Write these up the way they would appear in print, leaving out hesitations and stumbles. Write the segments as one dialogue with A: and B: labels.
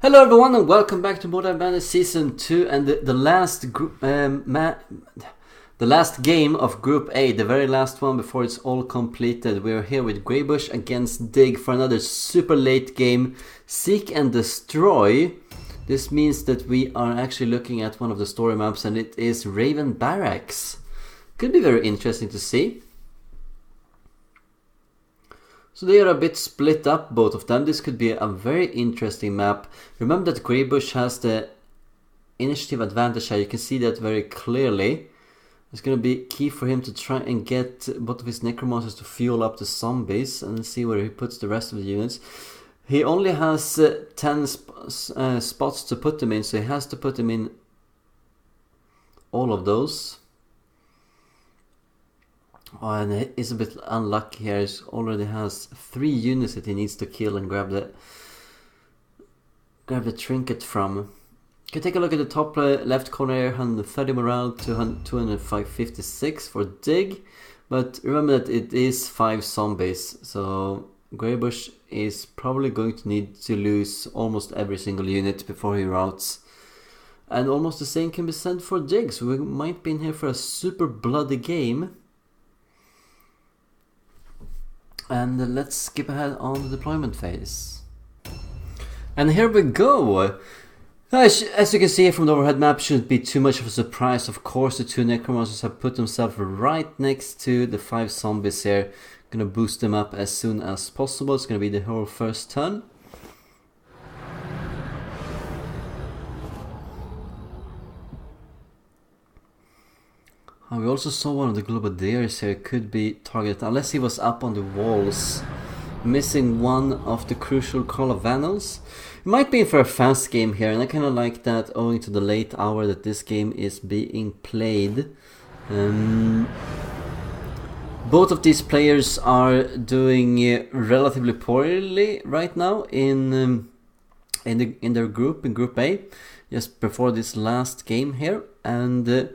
A: Hello everyone and welcome back to Mordheim Season 2 and the last group, the last game of Group A, the very last one before it's all completed. We're here with Greybush against Dig for another super late game, Seek and Destroy. This means that we are actually looking at one of the story maps and it is Raven Barracks. Could be very interesting to see. So they are a bit split up, both of them. This could be a very interesting map. Remember that Greybush has the initiative advantage here. You can see that very clearly. It's going to be key for him to try and get both of his necromancers to fuel up the zombies and see where he puts the rest of the units. He only has 10 spots to put them in, so he has to put them in all of those. Oh, and he's a bit unlucky here. He already has 3 units that he needs to kill and grab the trinket from. You can take a look at the top left corner here, 130 morale, 256 for Dig. But remember that it is 5 zombies, so Greybush is probably going to need to lose almost every single unit before he routes. And almost the same can be said for Dig, so we might be in here for a super bloody game. And let's skip ahead on the deployment phase. And here we go! As you can see from the overhead map, shouldn't be too much of a surprise. Of course, the 2 necromancers have put themselves right next to the 5 zombies here. Gonna boost them up as soon as possible. It's gonna be the whole first turn. We also saw one of the Globadiers here could be targeted, unless he was up on the walls, missing one of the crucial Call of Vanals. It might be for a fast game here, and I kind of like that owing to the late hour that this game is being played. Both of these players are doing relatively poorly right now in their group, in Group A, just before this last game here, and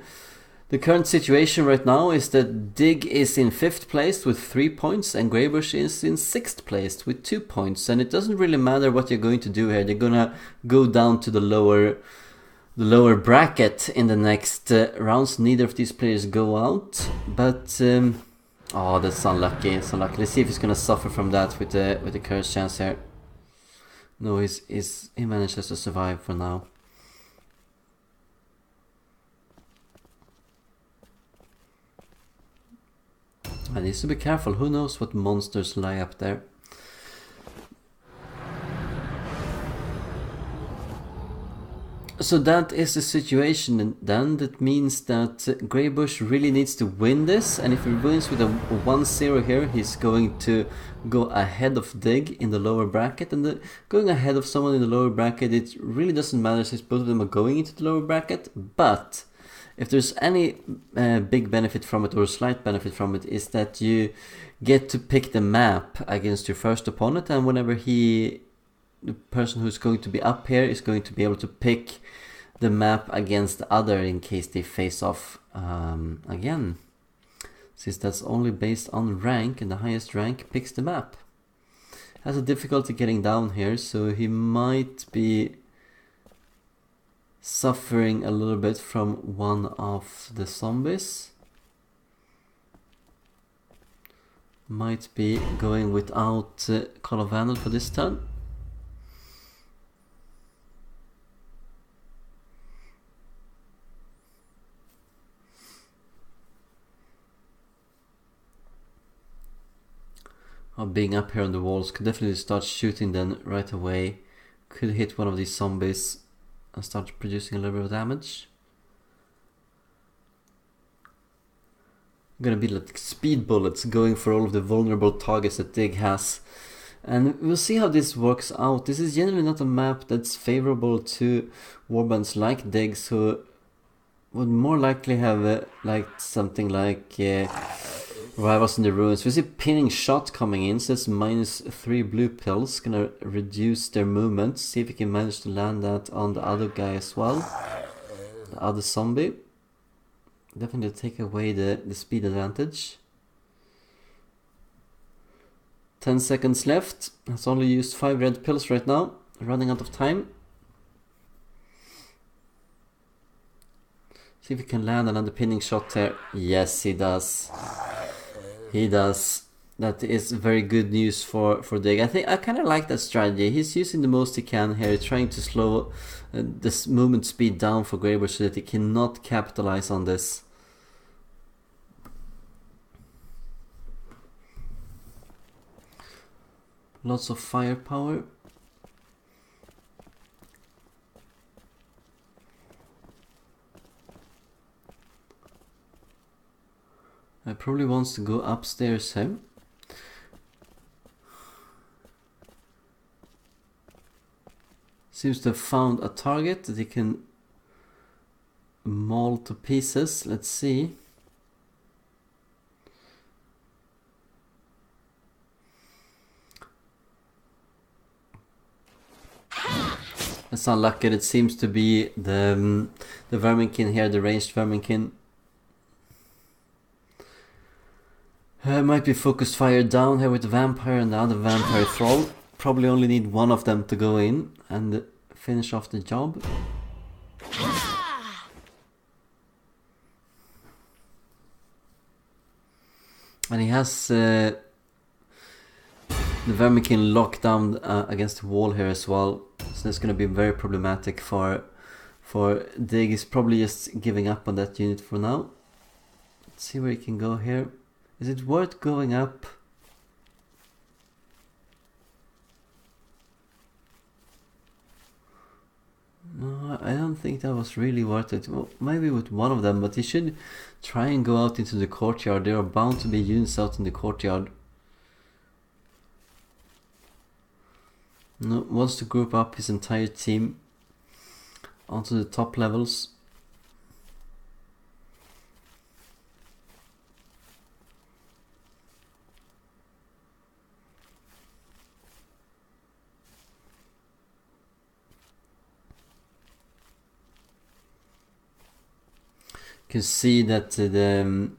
A: the current situation right now is that Dig is in 5th place with 3 points and Greybush is in 6th place with 2 points. And it doesn't really matter what you're going to do here. They're gonna go down to the lower bracket in the next rounds. Neither of these players go out, but oh, that's unlucky. It's unlucky. Let's see if he's gonna suffer from that with the curse chance here. No, he manages to survive for now. I need to be careful, who knows what monsters lie up there. So that is the situation, and then that means that Greybush really needs to win this, and if he wins with a 1-0 here, he's going to go ahead of Dig in the lower bracket, and going ahead of someone in the lower bracket, it really doesn't matter since both of them are going into the lower bracket, but if there's any big benefit from it or slight benefit from it is that you get to pick the map against your first opponent, and whenever the person who's going to be up here is going to be able to pick the map against the other in case they face off again. Since that's only based on rank and the highest rank picks the map. Has a difficulty getting down here, so he might be suffering a little bit from one of the zombies. Might be going without Call of Vanal for this turn. Being up here on the walls could definitely start shooting then right away. Could hit one of these zombies and start producing a little bit of damage. Gonna be like speed bullets going for all of the vulnerable targets that Dig has. And we'll see how this works out. This is generally not a map that's favorable to warbands like Dig, so would more likely have liked something like Rivals in the Ruins. We see pinning shot coming in, so that's -3 blue pills, gonna reduce their movement. See if we can manage to land that on the other guy as well, the other zombie. Definitely take away the speed advantage. 10 seconds left. Has only used 5 red pills right now, running out of time. See if he can land another pinning shot there. Yes, he does. He does. That is very good news for Dig. I kind of like that strategy. He's using the most he can here, trying to slow this movement speed down for Greybush so that he cannot capitalize on this. Lots of firepower. He probably wants to go upstairs here. Seems to have found a target that he can maul to pieces. Let's see. That's unlucky. It seems to be the Verminkin here, the ranged Verminkin. Might be focused fire down here with the Vampire and the other Vampire Thrall. Probably only need one of them to go in and finish off the job. And he has the Verminkin locked down against the wall here as well. So that's going to be very problematic for Dig. He's probably just giving up on that unit for now. Let's see where he can go here. Is it worth going up? No, I don't think that was really worth it. Well, maybe with one of them, but he should try and go out into the courtyard. There are bound to be units out in the courtyard. No, wants to group up his entire team onto the top levels. You can see that the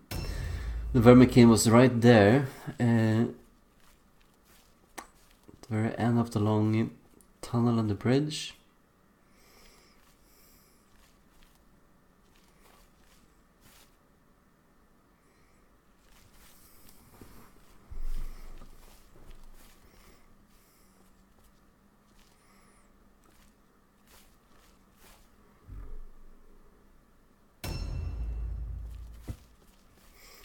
A: Verminkin was right there, at the very end of the long tunnel on the bridge.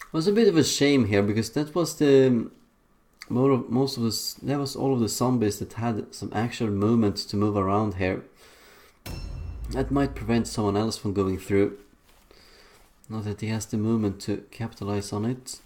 A: It was a bit of a shame here because that was the that was all of the zombies that had some actual movement to move around here. That might prevent someone else from going through. Not that he has the movement to capitalize on it.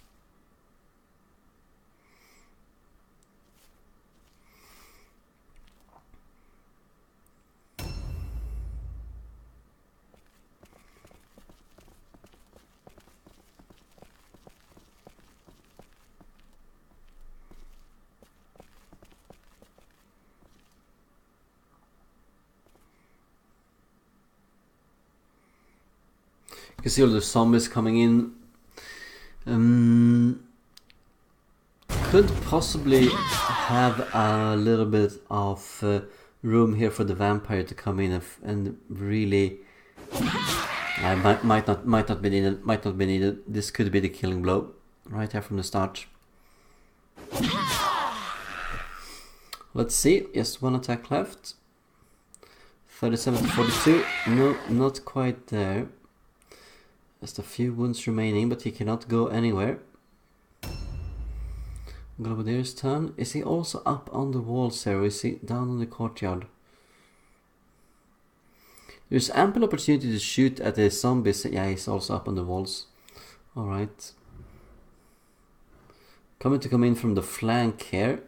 A: You can see all the zombies coming in. Could possibly have a little bit of room here for the vampire to come in and really might not be needed. This could be the killing blow right here from the start. Let's see. Yes, one attack left. 37 to 42. No, not quite there. Just a few wounds remaining, but he cannot go anywhere. Globadier's turn. Is he also up on the walls here, or is he down in the courtyard? There's ample opportunity to shoot at the zombies. Yeah, he's also up on the walls. Alright. Come in from the flank here.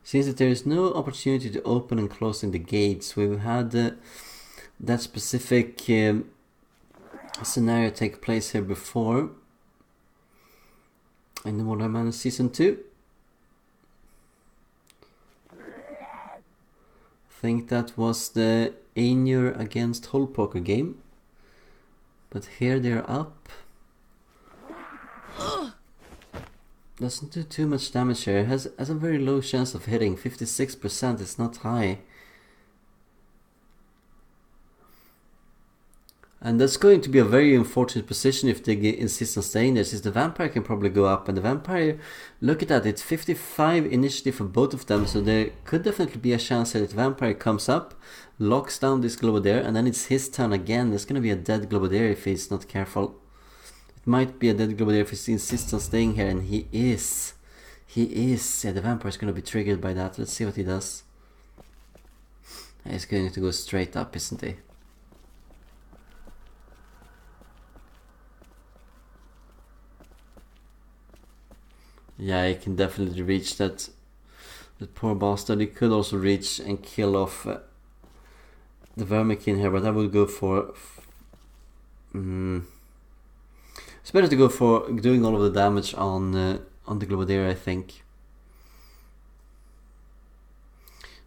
A: Seems that there is no opportunity to open and closing the gates. We've had that specific scenario take place here before in the Mordheim Season 2. I think that was the Ainur against Hull Poker game. But here they're up. Doesn't do too much damage here. Has a very low chance of hitting. 56% is not high. And that's going to be a very unfortunate position if they insist on staying there, since the vampire can probably go up, and the vampire, look at that, it's 55 initiative for both of them, so there could definitely be a chance that the vampire comes up, locks down this Globodere, and then it's his turn again. There's gonna be a dead Globodere if he's not careful. It might be a dead Globodere if he insists on staying here, and he is. Yeah, the vampire's gonna be triggered by that. Let's see what he does. He's going to go straight up, isn't he? Yeah, he can definitely reach that. The poor bastard. He could also reach and kill off the Vermikin here, but I would go for... It's better to go for doing all of the damage on the Globodere, I think.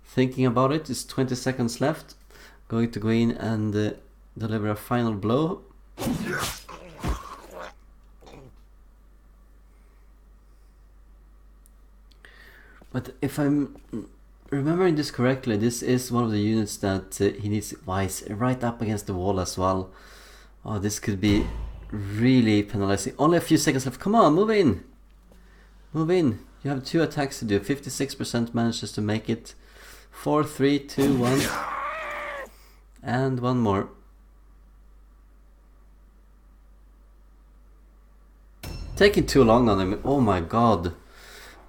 A: Thinking about it, it's 20 seconds left. Going to go in and deliver a final blow. But if I'm remembering this correctly, this is one of the units that he needs. Why, it's right up against the wall as well. Oh, this could be really penalizing. Only a few seconds left. Come on, move in. Move in. You have 2 attacks to do. 56% manages to make it. 4, 3, 2, 1. And one more. Taking too long on him. Oh my god.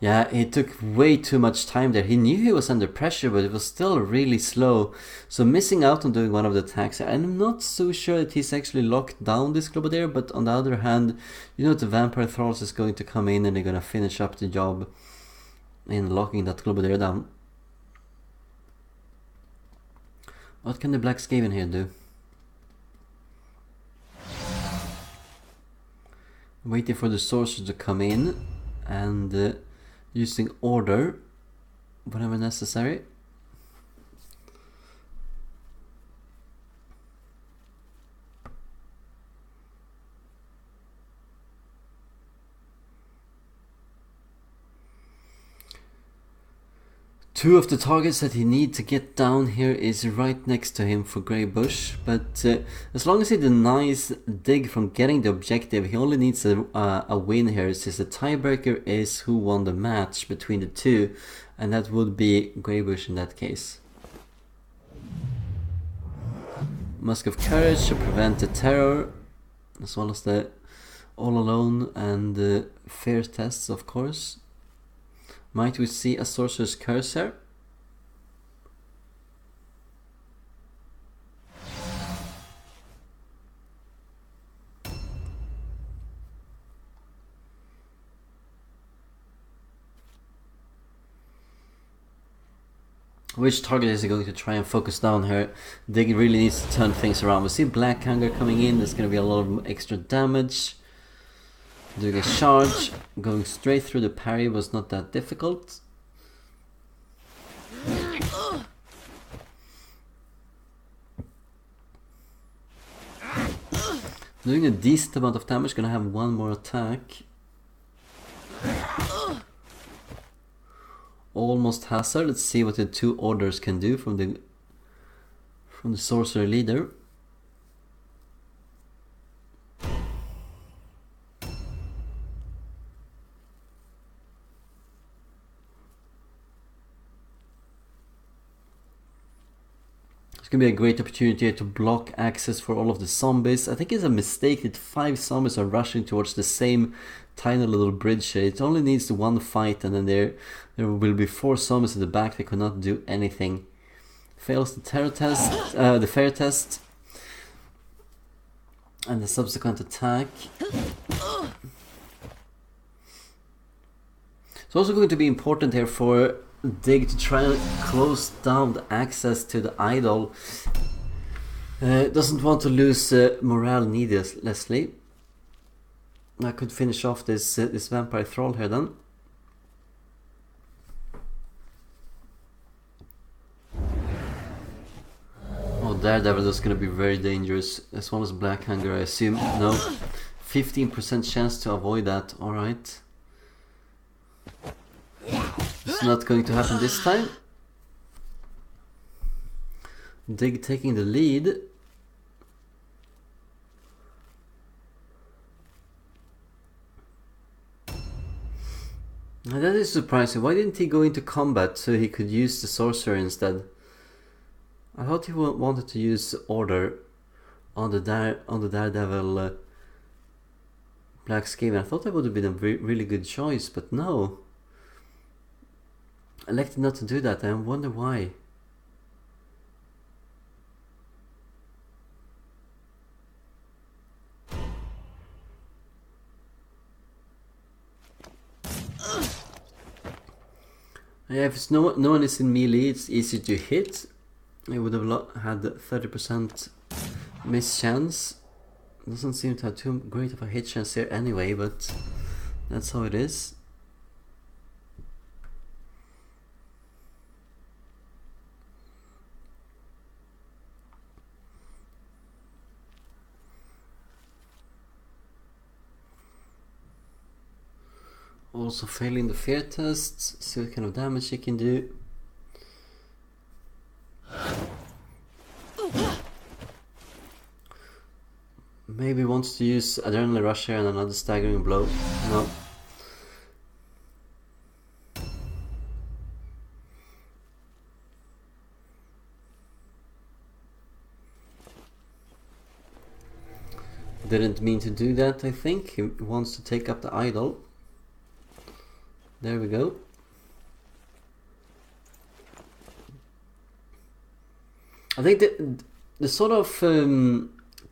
A: Yeah, it took way too much time there. He knew he was under pressure, but it was still really slow. So missing out on doing one of the attacks. I'm not so sure that he's actually locked down this Globodere, but on the other hand, you know the Vampire Thralls is going to come in and they're going to finish up the job in locking that Globodere down. What can the Black Skaven here do? Waiting for the Sorcerer to come in and using order whenever necessary. Two of the targets that he needs to get down here is right next to him for Greybush, but as long as he denies Dig from getting the objective, he only needs a win here, since the tiebreaker is who won the match between the two, and that would be Greybush in that case. Musk of Courage to prevent the terror, as well as the All Alone and Fear tests, of course. Might we see a Sorcerer's Curse here? Which target is he going to try and focus down here? Dig really needs to turn things around. We see Black Hunger coming in, there's going to be a lot of extra damage. Doing a charge, going straight through the parry was not that difficult. Doing a decent amount of damage, gonna have one more attack. Almost hazard. Let's see what the 2 orders can do from the sorcerer leader. It's gonna be a great opportunity to block access for all of the zombies. I think it's a mistake that 5 zombies are rushing towards the same tiny little bridge here. It only needs 1 fight, and then there will be 4 zombies at the back that cannot do anything. Fails the terror test, the fear test, and the subsequent attack. It's also going to be important here for Dig to try and close down the access to the idol. Doesn't want to lose morale needlessly. I could finish off this Vampire Thrall here then. Oh, Daredevil is going to be very dangerous, as well as Black Hunger, I assume. No, 15% chance to avoid that, alright. It's not going to happen this time. Dig taking the lead. Now that is surprising. Why didn't he go into combat so he could use the sorcerer instead? I thought he wanted to use order on the Daredevil Black Skaven. I thought that would have been a really good choice, but no. Elected not to do that. I wonder why. Yeah, if it's no one is in melee, it's easy to hit. I would have had 30% miss chance. Doesn't seem to have too great of a hit chance here anyway, but that's how it is. Also failing the fear test, see what kind of damage he can do. Maybe wants to use Adrenaline Rush here and another staggering blow. No. Didn't mean to do that, I think. He wants to take up the idol. There we go. I think the sort of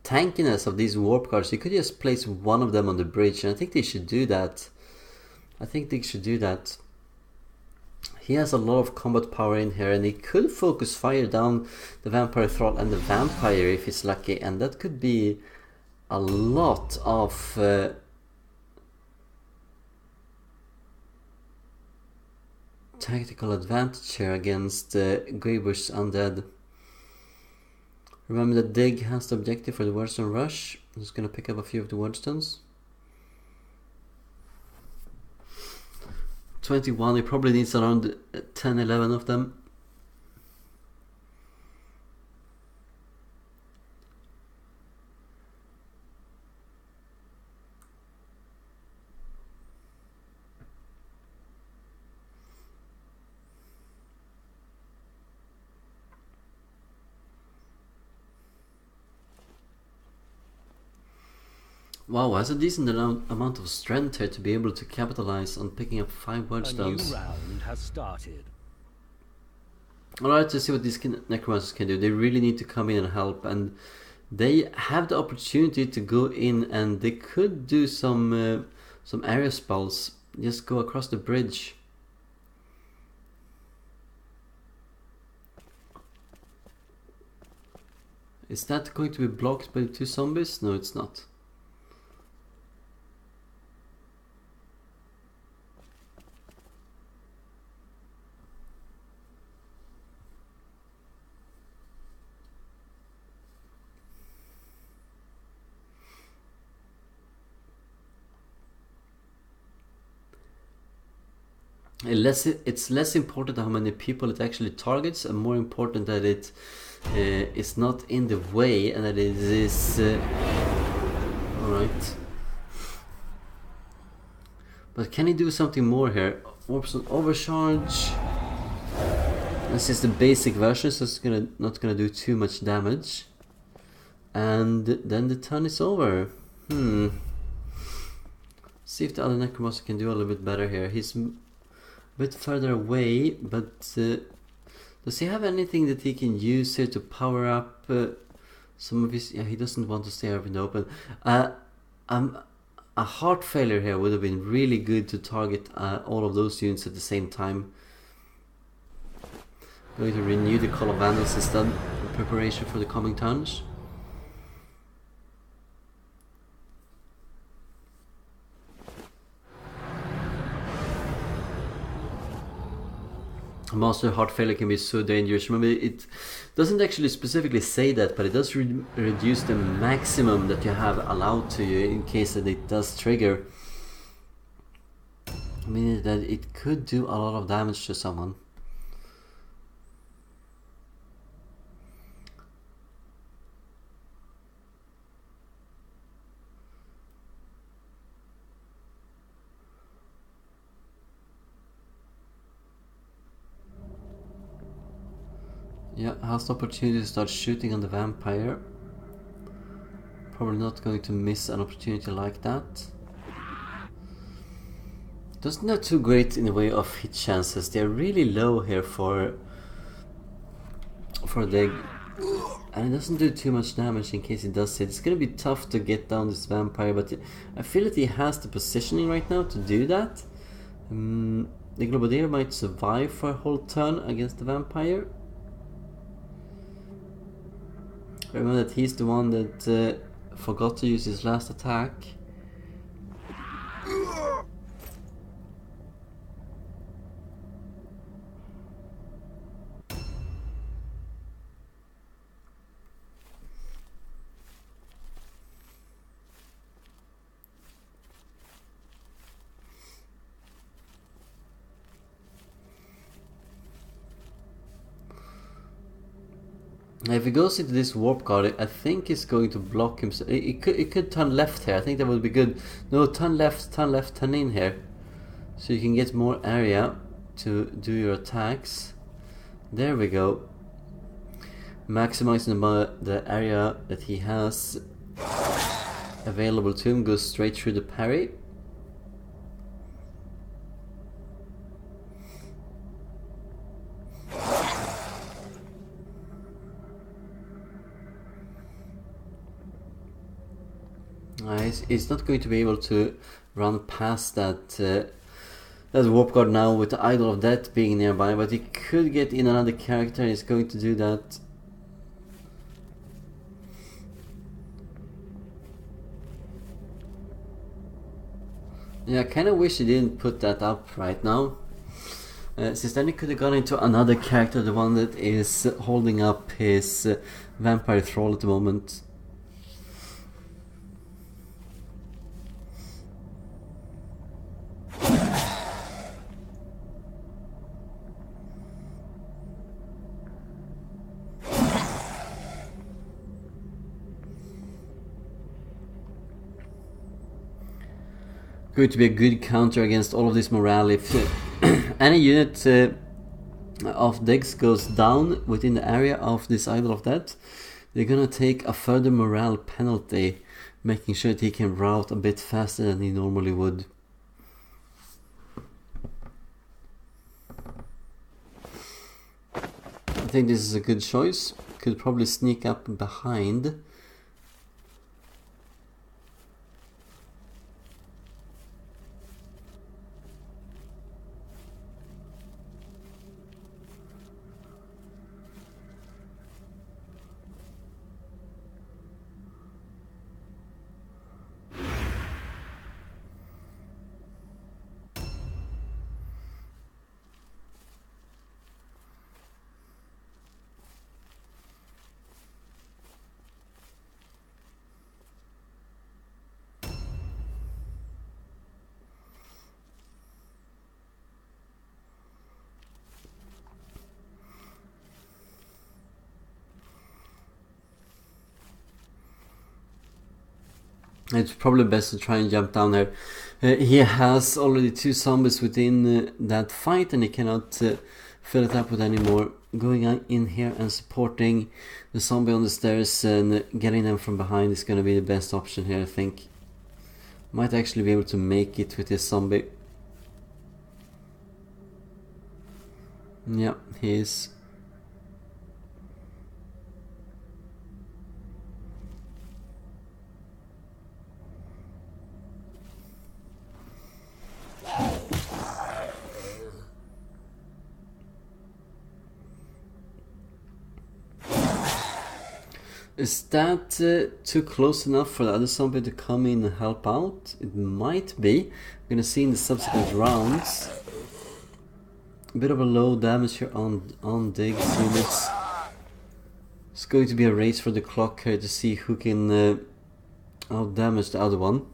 A: tankiness of these warp cards, you could just place one of them on the bridge, and I think they should do that. He has a lot of combat power in here, and he could focus fire down the Vampire Thrall and the Vampire if he's lucky, and that could be a lot of tactical advantage here against Greybush's undead. Remember that Dig has the objective for the Wordstone Rush. I'm just gonna pick up a few of the Wordstones. 21, he probably needs around 10-11 of them. Wow, has a decent amount of strength here to be able to capitalize on picking up 5 Wordstones.
B: A new round has started.
A: Alright, let's see what these necromancers can do. They really need to come in and help, and they have the opportunity to go in, and they could do some area spells. Just go across the bridge. Is that going to be blocked by the 2 zombies? No, it's not. It's less important how many people it actually targets, and more important that it is not in the way, and that it is alright. But can he do something more here? Orbs overcharge. This is the basic version, so it's not gonna do too much damage. And then the turn is over. See if the other necromancer can do a little bit better here. He's bit further away, but does he have anything that he can use here to power up some of his... Yeah, he doesn't want to stay up in the open. A heart failure here would have been really good to target all of those units at the same time. Going to renew the Call of Vandals instead in preparation for the coming turns. Master heart failure can be so dangerous. Remember, it doesn't actually specifically say that, but it does reduce the maximum that you have allowed to you in case that it does trigger. Meaning that it could do a lot of damage to someone. Yeah, has the opportunity to start shooting on the vampire. Probably not going to miss an opportunity like that. Doesn't have too great in the way of hit chances. They're really low here for the... And it doesn't do too much damage in case it does hit. It's gonna be tough to get down this vampire, but I feel that he has the positioning right now to do that. The Globadier might survive for a whole turn against the vampire. Remember that he's the one that forgot to use his last attack. If he goes into this warp guard, I think he's going to block himself. It could turn left here. I think that would be good. No, turn left, turn in here. So you can get more area to do your attacks. There we go. Maximizing the area that he has available to him. Goes straight through the parry. He's not going to be able to run past that warp guard now with the Idol of Death being nearby, but he could get in another character. He's going to do that. Yeah, I kind of wish he didn't put that up right now. Since then he could have gone into another character, the one that is holding up his vampire thrall at the moment. Going to be a good counter against all of this morale. If any unit of Dex goes down within the area of this Idol of Death, they're gonna take a further morale penalty, making sure that he can route a bit faster than he normally would. I think this is a good choice. Could probably sneak up behind. It's probably best to try and jump down there. He has already 2 zombies within that fight, and he cannot fill it up with any more. Going in here and supporting the zombie on the stairs and getting them from behind is going to be the best option here, I think. Might actually be able to make it with this zombie. Yeah, he is. Is that too close enough for the other zombie to come in and help out? It might be. We're gonna see in the subsequent rounds. A bit of a low damage here on Diggs units. It's going to be a race for the clock here to see who can out damage the other one.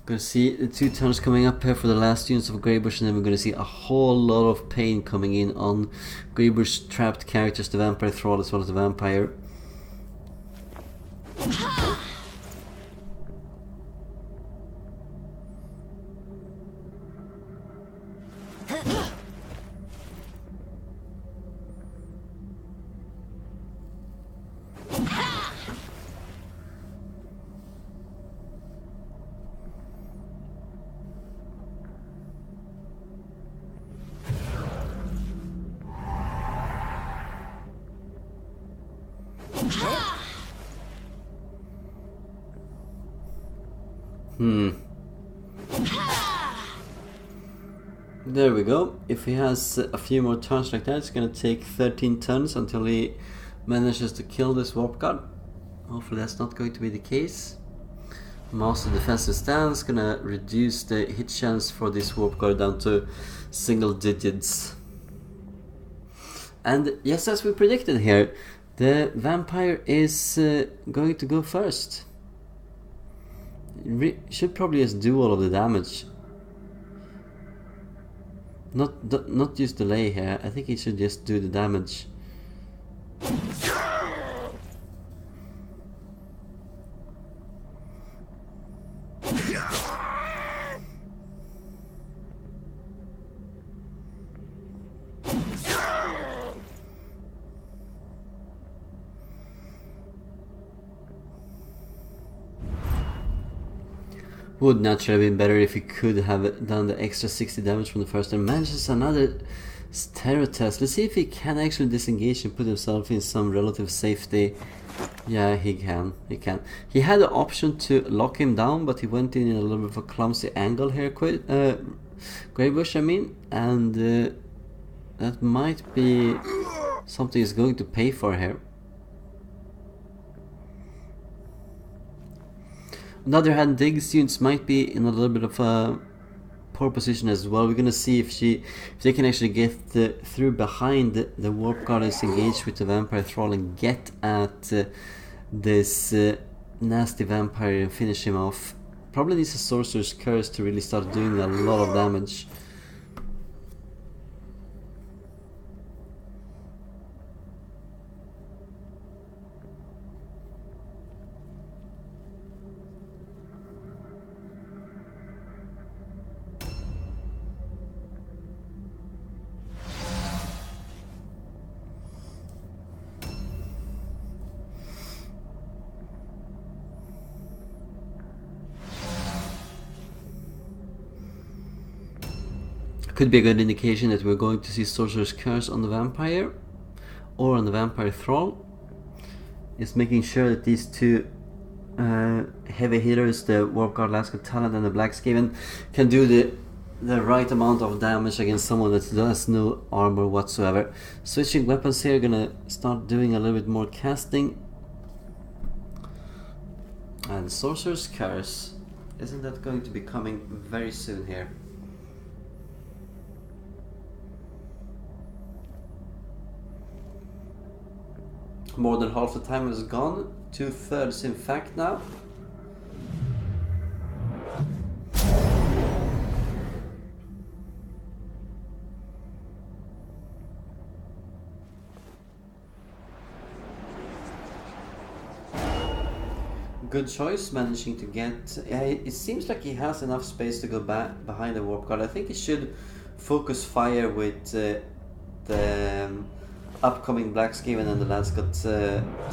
A: Gonna see the 2 turns coming up here for the last units of Greybush, and then we're gonna see a whole lot of pain coming in on Greybush trapped characters, the Vampire Thrall as well as the Vampire. There we go. If he has a few more turns like that, it's gonna take 13 turns until he manages to kill this warp guard. Hopefully that's not going to be the case. Master defensive stance, gonna reduce the hit chance for this warp guard down to single digits. And yes, as we predicted here, the vampire is going to go first. Should probably just do all of the damage. Not use delay here. I think he should just do the damage. Would naturally have been better if he could have done the extra 60 damage from the first turn. Manages another terror test. Let's see if he can actually disengage and put himself in some relative safety. Yeah, he can. He had the option to lock him down, but he went in a little bit of a clumsy angle here, Greybush, I mean, and that might be something he's going to pay for here. On the other hand, Dig's units might be in a little bit of a poor position as well. We're gonna see if they can actually get through behind the warp guard is engaged with the vampire thrall and get at this nasty vampire and finish him off. Probably needs a sorcerer's curse to really start doing a lot of damage. Could be a good indication that we're going to see Sorcerer's Curse on the Vampire or on the Vampire Thrall. Is making sure that these two heavy hitters, the Warp Guard, Lascar Talent and the Black Skaven, can do the right amount of damage against someone that does no armor whatsoever. Switching weapons here, gonna start doing a little bit more casting. And Sorcerer's Curse, isn't that going to be coming very soon here? More than half the time is gone, 2/3 in fact now. Good choice, managing to get... it seems like he has enough space to go back behind the warp guard. I think he should focus fire with the upcoming Black Skaven and the Landscott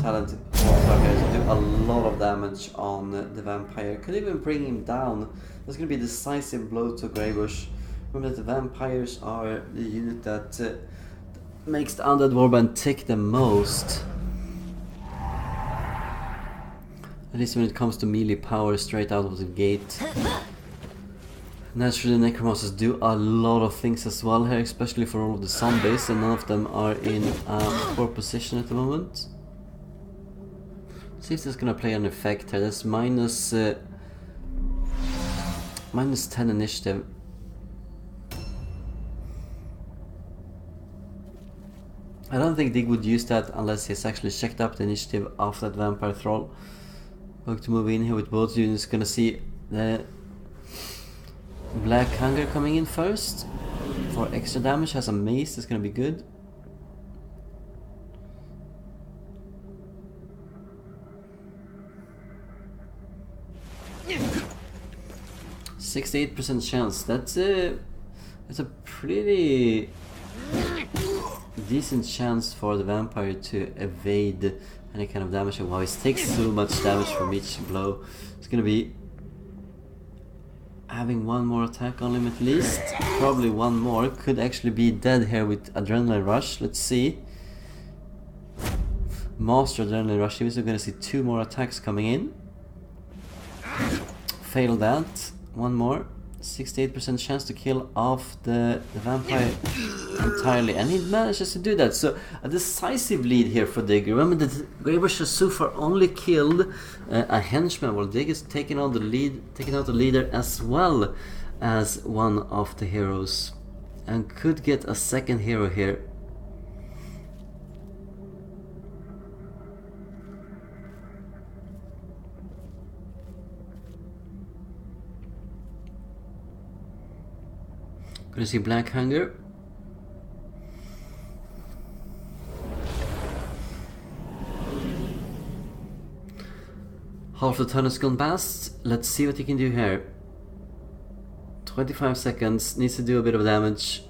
A: Talent warp guard here to do a lot of damage on the Vampire. Could even bring him down. That's going to be a decisive blow to Greybush. Remember that the Vampires are the unit that makes the Undead Warband tick the most. At least when it comes to melee power straight out of the gate. Naturally, the Necromancers do a lot of things as well here, especially for all of the zombies, and none of them are in a poor position at the moment. Let's see if this is gonna play an effect here. That's minus 10 initiative. I don't think Dig would use that unless he's actually checked up the initiative of that Vampire Thrall. Going to move in here with both units. Gonna see the Black Hunger coming in first for extra damage. Has a mace, that's gonna be good. %68% chance. That's a pretty decent chance for the vampire to evade any kind of damage. Wow, he takes so much damage from each blow. It's gonna be having one more attack on him at least. Probably one more. Could actually be dead here with Adrenaline Rush. Let's see. Master Adrenaline Rush. We're gonna see 2 more attacks coming in. fail that. One more. 68% chance to kill off the vampire entirely, and he manages to do that. So a decisive lead here for Dig. Remember that Greybush has so far only killed a henchman, while Dig is taking out the leader as well as one of the heroes, and could get a second hero here. Gonna see Black Hunger. Half the turn has gone past. Let's see what he can do here. 25 seconds, needs to do a bit of damage.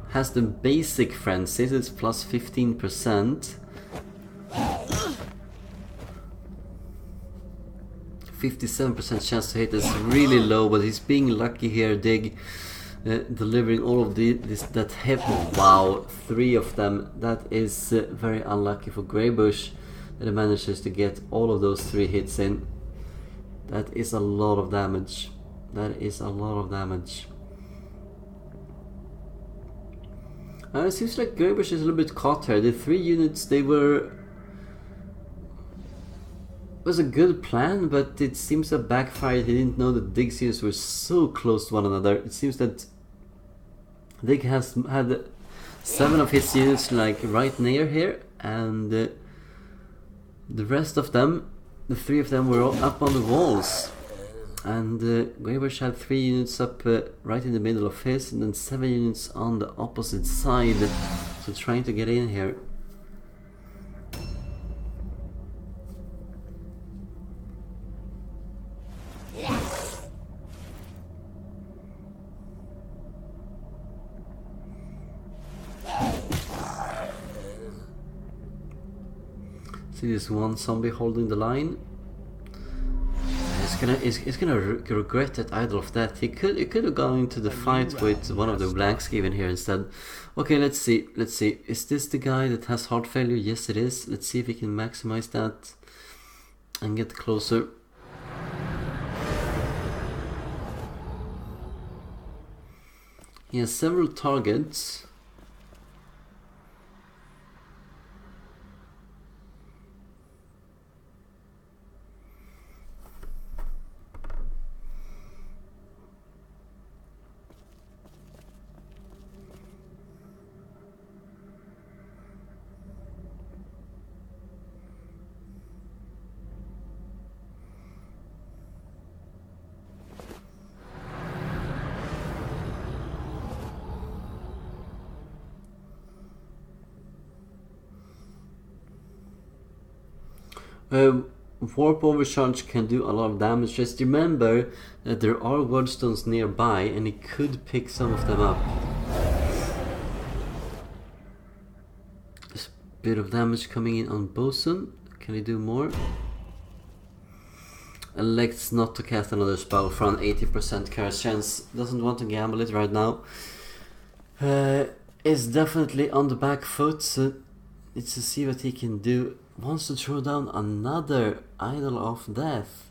A: Has the basic frenzy, so it's plus 15%. 57% chance to hit is really low, but he's being lucky here, Dig. Delivering all of that heavy. Wow, 3 of them. That is very unlucky for Greybush that he manages to get all of those 3 hits in. That is a lot of damage. That is a lot of damage. It seems like Greybush is a little bit caught here. The 3 units, they were... It was a good plan, but it seems to have backfired. He didn't know that Dig's units were so close to one another. It seems that Dig has had 7 of his units like right near here, and the rest of them, the 3 of them, were all up on the walls. And Greybush had 3 units up right in the middle of his, and then 7 units on the opposite side, so trying to get in here. See this one zombie holding the line. He's gonna regret that Idol of Death. He could have gone into the fight with one of the blanks given here instead. Okay, let's see. Is this the guy that has heart failure? Yes, it is. Let's see if we can maximize that and get closer. He has several targets. Warp Overcharge can do a lot of damage. Just remember that there are wordstones nearby, and he could pick some of them up. There's a bit of damage coming in on Bosun. Can he do more? Elects not to cast another spell for an 80% curse chance. Doesn't want to gamble it right now. Is definitely on the back foot, so it's to see what he can do. Wants to throw down another Idol of Death.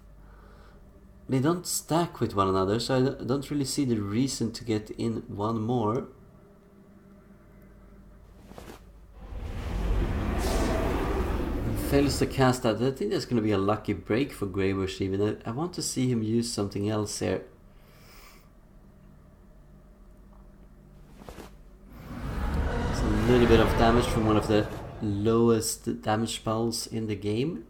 A: They don't stack with one another, so I don't really see the reason to get in one more. Fails to cast that. I think that's going to be a lucky break for Greybush even. I want to see him use something else here. It's a little bit of damage from one of the lowest damage spells in the game.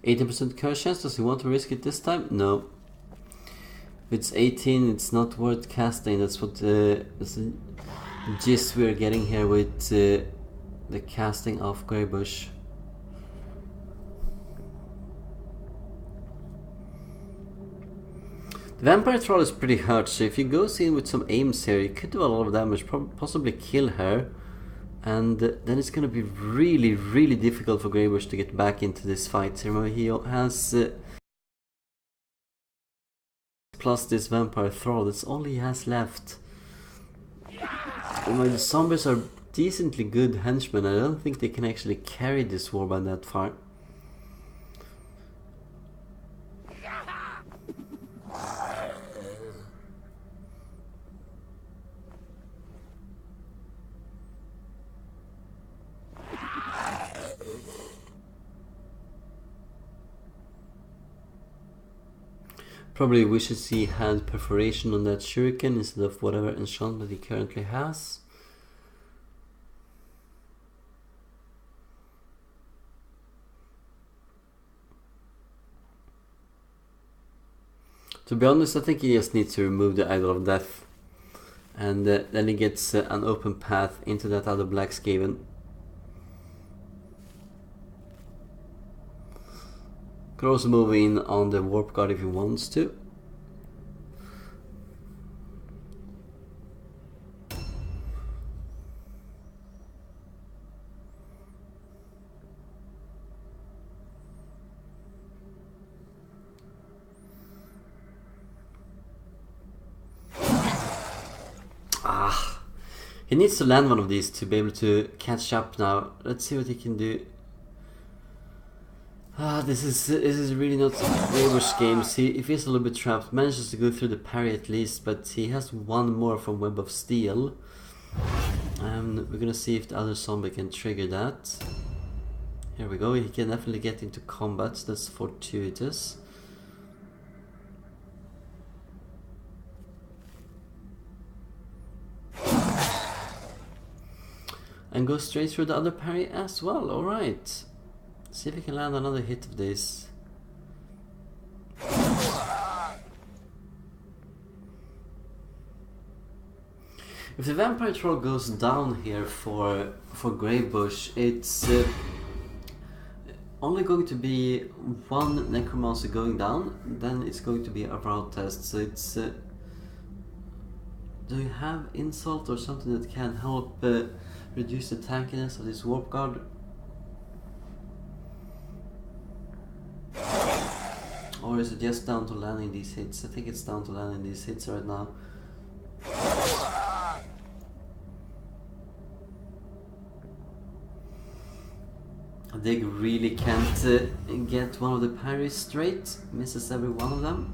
A: %curse chance. Does he want to risk it this time? No. If it's 18, it's not worth casting. That's what that's the gist we're getting here with the casting of Greybush. The Vampire Troll is pretty hurt, so if he goes in with some aims here, he could do a lot of damage, possibly kill her. And then it's gonna be really, really difficult for Greybush to get back into this fight. Remember, he has plus this vampire thrall. That's all he has left. The zombies are decently good henchmen. I don't think they can actually carry this warband that far. Probably wishes he had perforation on that shuriken instead of whatever enchantment he currently has. To be honest, I think he just needs to remove the Idol of Death. And then he gets an open path into that other Black Skaven. Could also move in on the Warp Guard if he wants to. He needs to land one of these to be able to catch up now. Let's see what he can do. This is really not Greybush games. He feels a little bit trapped. Manages to go through the parry at least, but he has one more from Web of Steel. We're gonna see if the other zombie can trigger that. Here we go. He can definitely get into combat. That's fortuitous. And go straight through the other parry as well. Alright. See if we can land another hit of this. If the Vampire Troll goes down here for Greybush, it's only going to be one Necromancer going down, then it's going to be a route test. So it's... do you have Insult or something that can help reduce the tankiness of this Warp Guard? Or is it just down to landing these hits? I think it's down to landing these hits right now. Dig really can't get one of the parries straight. Misses every one of them.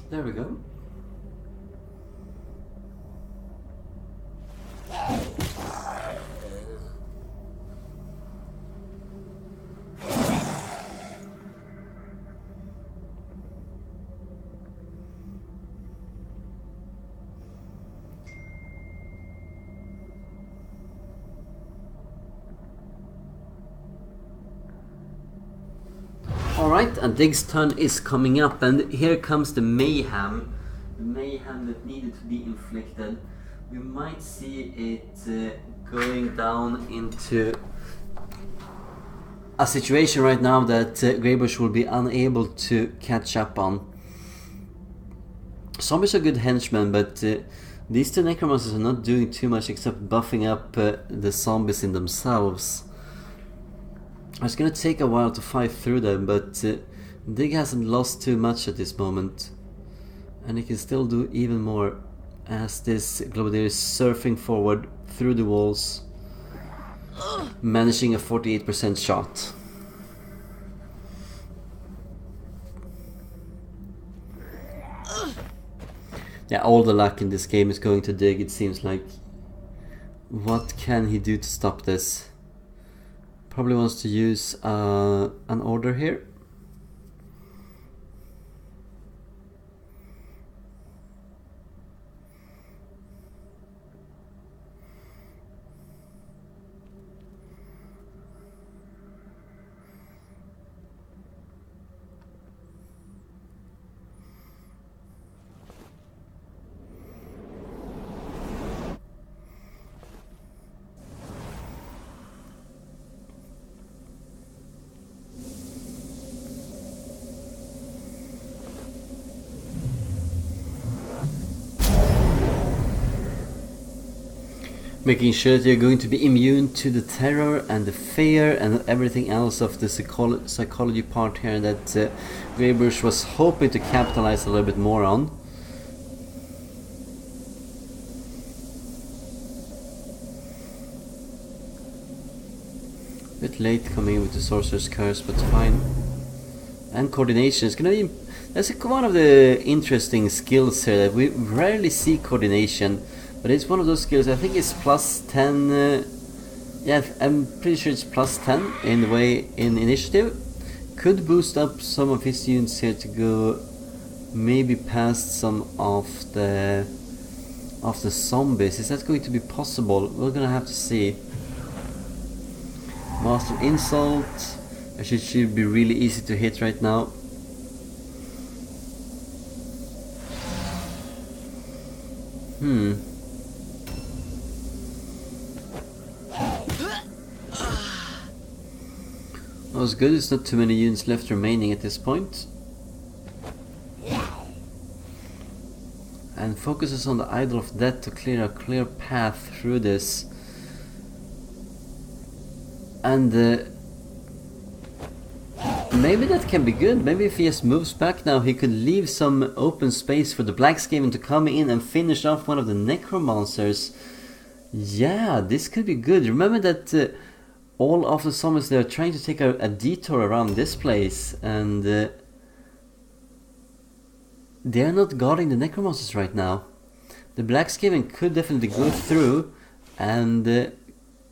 A: There we go. Alright, and Dig's turn is coming up, and here comes the mayhem. The mayhem that needed to be inflicted. We might see it going down into a situation right now that Greybush will be unable to catch up on. Zombies are good henchmen, but these two Necromancers are not doing too much except buffing up the zombies in themselves. It's gonna take a while to fight through them, but Dig hasn't lost too much at this moment. And he can still do even more as this Globadier is surfing forward through the walls, managing a 48% shot. Yeah, all the luck in this game is going to Dig, it seems like. What can he do to stop this? Probably wants to use an order here. making sure that you're going to be immune to the terror and the fear and everything else of the psychology part here that Greybush was hoping to capitalize a little bit more on. A bit late coming in with the Sorcerer's Curse, but fine. And coordination is gonna be... That's one of the interesting skills here that we rarely see coordination. But it's one of those skills, I think it's plus 10, yeah, I'm pretty sure it's plus 10 in the way in initiative. Could boost up some of his units here to go maybe past some of the zombies. Is that going to be possible? We're gonna have to see. Master Insult, actually should be really easy to hit right now. That was good, it's not too many units left remaining at this point. And focuses on the Idol of Death to clear a clear path through this. And maybe that can be good. Maybe if he just moves back now, he could leave some open space for the Blackskaven to come in and finish off one of the Necromancers. Yeah, this could be good. Remember that all of the zombies, they're trying to take a detour around this place, and they're not guarding the Necromancers right now. The Blackskaven could definitely go through and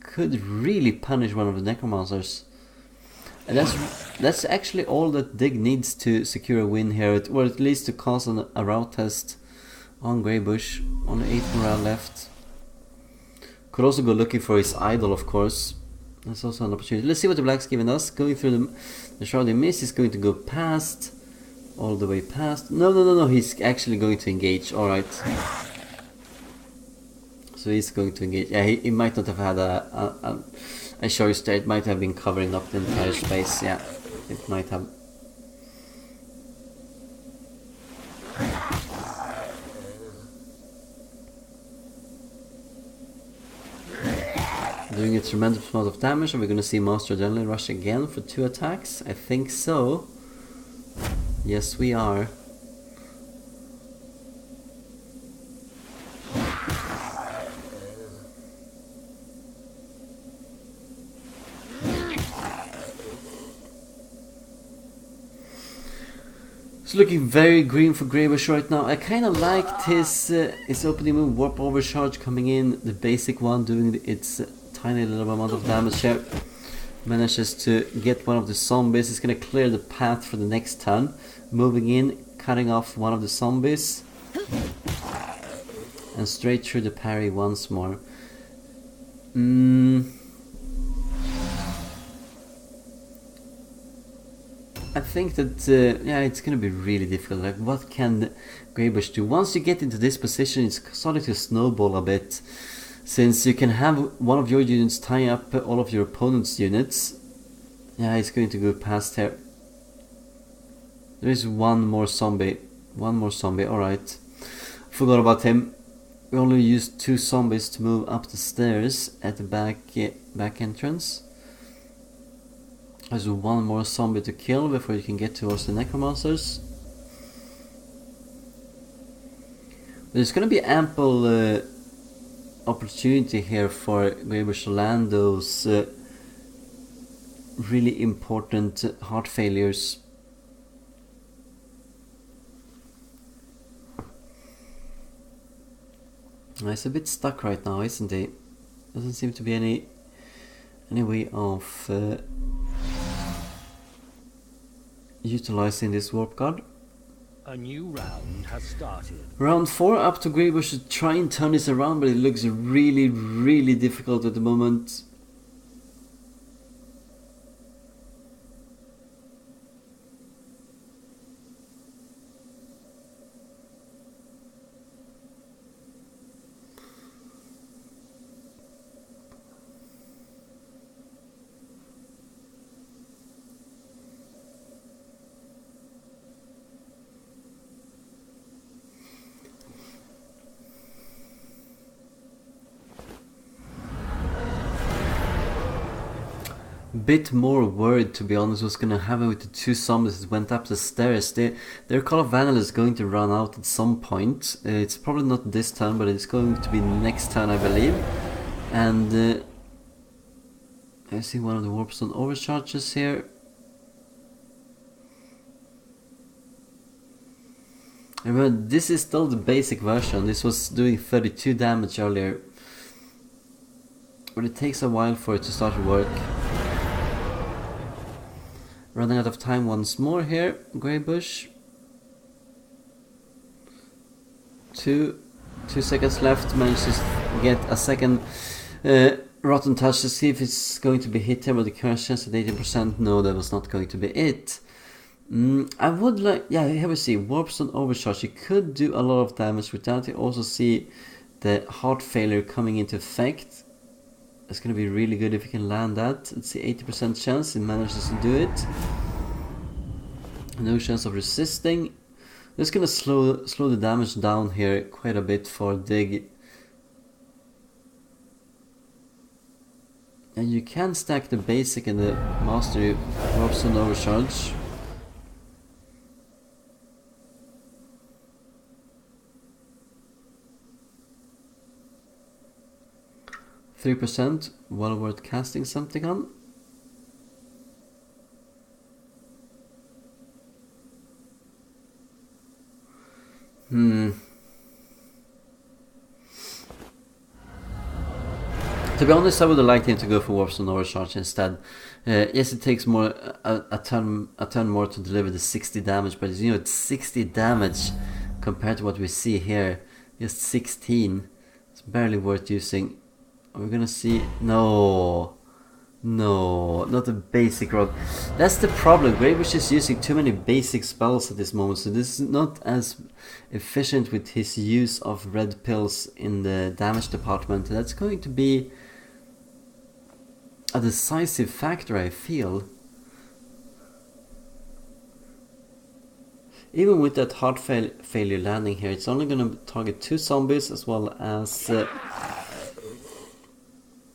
A: could really punish one of the Necromancers. And that's actually all that Dig needs to secure a win here, or at least to cause a route test on Greybush. Only 8 morale left. Could also go looking for his idol, of course. That's also an opportunity. Let's see what the Blackskaven does. Going through the Shrouded Mist is going to go past. All the way past. No, he's actually going to engage. Alright. So he's going to engage. Yeah, he might not have had a choice there. It might have been covering up the entire space. Yeah, it might have. Doing a tremendous amount of damage. Are we going to see Master Adrenaline Rush again for 2 attacks? I think so. Yes, we are. It's looking very green for Greybush right now. I kind of liked his opening move, Warp Overcharge, coming in, the basic one, doing its tiny little amount of damage here. Manages to get one of the zombies. It's going to clear the path for the next turn. Moving in, cutting off one of the zombies. And straight through the parry once more. I think that, yeah, it's gonna be really difficult. Like, what can Greybush do? Once you get into this position, it's starting to snowball a bit. Since you can have one of your units tie up all of your opponent's units. Yeah, it's going to go past here. There is one more zombie. Alright. Forgot about him. We only used 2 zombies to move up the stairs at the back entrance. There's one more zombie to kill before you can get towards the Necromancers. There's gonna be ample opportunity here for Greybush to land those really important heart failures. He's a bit stuck right now, isn't he? Doesn't seem to be any way of utilizing this warp guard.
B: A new round has started.
A: Round 4, up to Greybush to try and turn this around, but it looks really difficult at the moment. bit more worried, to be honest, what's gonna happen with the two zombies that went up the stairs. Their Call of Vanilla is going to run out at some point. It's probably not this turn, but it's going to be next turn, I believe. And I see one of the Warp Stone overcharges here. Remember, this is still the basic version. This was doing 32 damage earlier. But it takes a while for it to start to work. Running out of time once more here. Greybush. 2 seconds left. Manages to get a second Rotten Touch to see if it's going to be hit here with the curse chance at 18%. No, that was not going to be it. I would like, yeah, here we see Warpstone Overcharge. You could do a lot of damage with that. You also see the heart failure coming into effect. It's going to be really good if you can land that. Let's see, 80% chance it manages to do it. No chance of resisting. Just going to slow the damage down here quite a bit for Dig. And you can stack the basic and the mastery Warpstone Overcharge. 3%, well worth casting something on. To be honest, I would have liked him to go for Warpstone Overcharge instead. Yes, it takes more a turn more to deliver the 60 damage, but you know, it's 60 damage compared to what we see here. Just 16. It's barely worth using. We're gonna see. No, not a basic rock. That's the problem. Greybush is using too many basic spells at this moment, so this is not as efficient with his use of red pills in the damage department. That's going to be a decisive factor, I feel. Even with that heart failure landing here, it's only going to target 2 zombies as well as the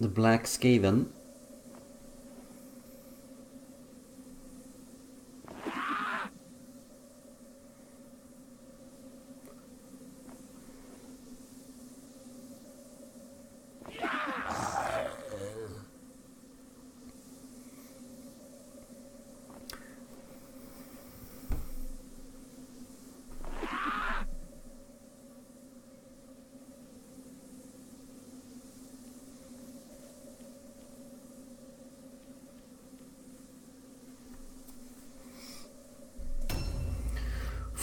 A: Black Skaven.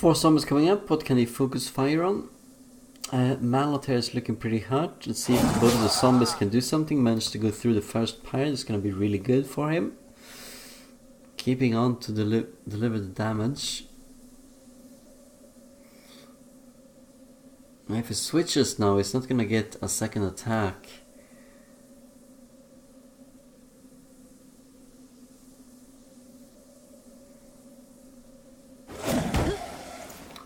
A: Four zombies coming up. What can he focus fire on? Malot here is looking pretty hurt. Let's see if both of the zombies can do something. Managed to go through the first pyre. It's going to be really good for him. Keeping on to deliver the damage. If he switches now, he's not going to get a second attack.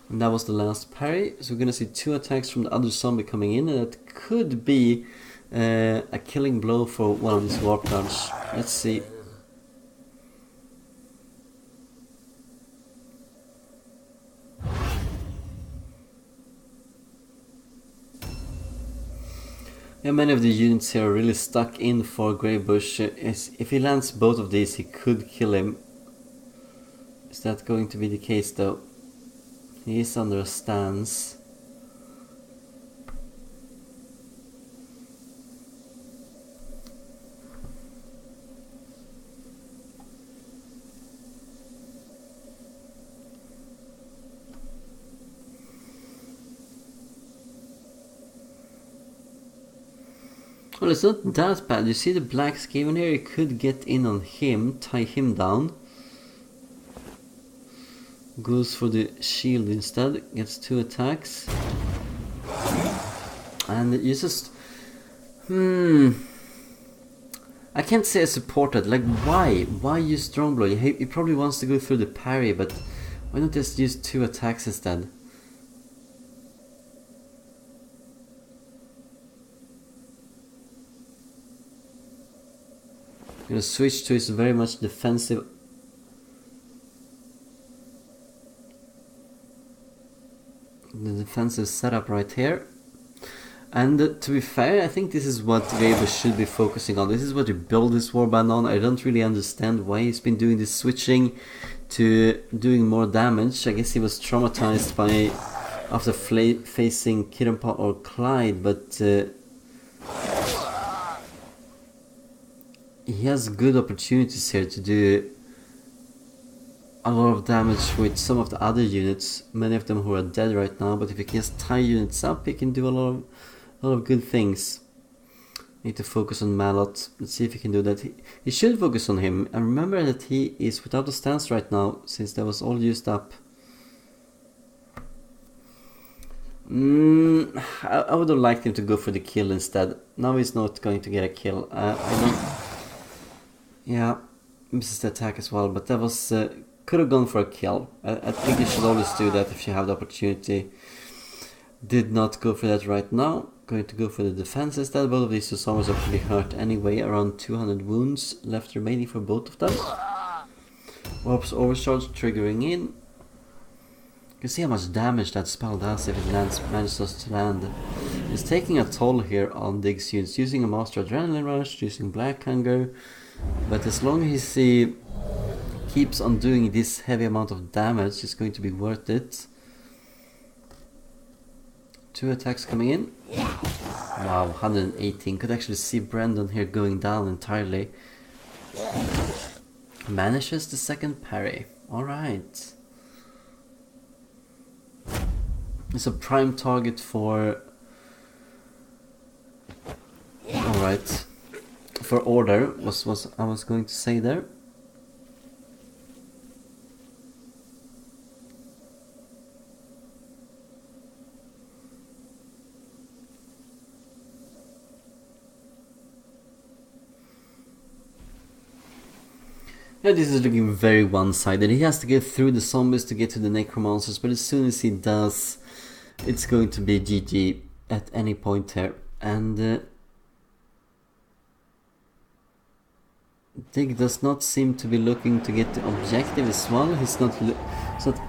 A: And that was the last parry, so we're gonna see 2 attacks from the other zombie coming in, and that could be a killing blow for one of these warp guards. Let's see. Yeah, many of the units here are really stuck in for Greybush. If he lands both of these, he could kill him. Is that going to be the case though? He is under a stance. Well, it's not that bad. You see the Black Skaven here? You could get in on him, tie him down. Goes for the shield instead, gets 2 attacks. And you just... I can't say I support it. Like, why? Why use Strong Blow? He probably wants to go through the parry, but why not just use 2 attacks instead? Gonna switch to his very much defensive. The defensive setup right here. And to be fair, I think this is what Greybush should be focusing on. This is what he built this warband on. I don't really understand why he's been doing this switching to doing more damage. I guess he was traumatized by after facing Kirampa or Clyde, but he has good opportunities here to do a lot of damage with some of the other units, many of them who are dead right now, but if he can just tie units up, he can do a lot of good things. Need to focus on Malot. Let's see if he can do that. He should focus on him, and remember that he is without a stance right now, since that was all used up. I would have liked him to go for the kill instead. Now he's not going to get a kill. I don't... Yeah, misses the attack as well, but that was... could have gone for a kill. I think you should always do that if you have the opportunity. Did not go for that right now. Going to go for the defense instead. Both of these two summers are pretty hurt anyway. Around 200 wounds left remaining for both of them. Warp's overcharge triggering in. You can see how much damage that spell does if it manages to land. It's taking a toll here on Dig's units. Using a Master Adrenaline Rush, using Black Hunger. But as long as he keeps on doing this heavy amount of damage, it's going to be worth it. 2 attacks coming in. Wow, 118. Could actually see Brandon here going down entirely. Manages the second parry. Alright. It's a prime target for... Alright. For order, was I was going to say there. Yeah, this is looking very one-sided. He has to get through the zombies to get to the necromancers, but as soon as he does, it's going to be GG at any point here. And Dig does not seem to be looking to get the objective as well. He's not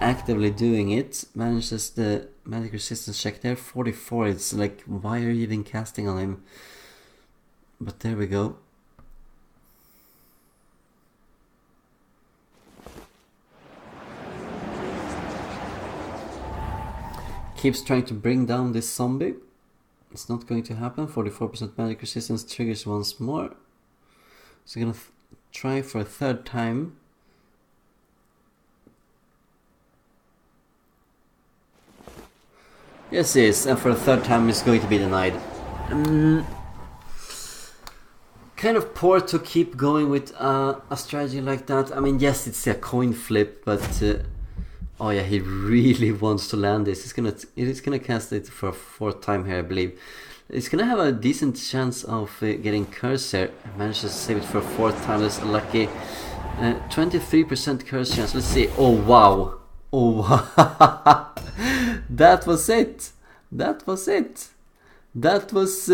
A: actively doing it. Manages the magic resistance check there, 44. It's like, why are you even casting on him? But there we go. Keeps trying to bring down this zombie. It's not going to happen. 44% magic resistance triggers once more. So gonna try for a third time. Yes, it is, and for a third time it's going to be denied. Kind of poor to keep going with a strategy like that. I mean, yes, it's a coin flip, but oh yeah, he really wants to land this. He's gonna cast it for a 4th time here, I believe. He's gonna have a decent chance of getting curse here. Manages to save it for a 4th time. That's lucky. 23% curse chance. Let's see. Oh wow! Oh wow! That was it. That was it. That was.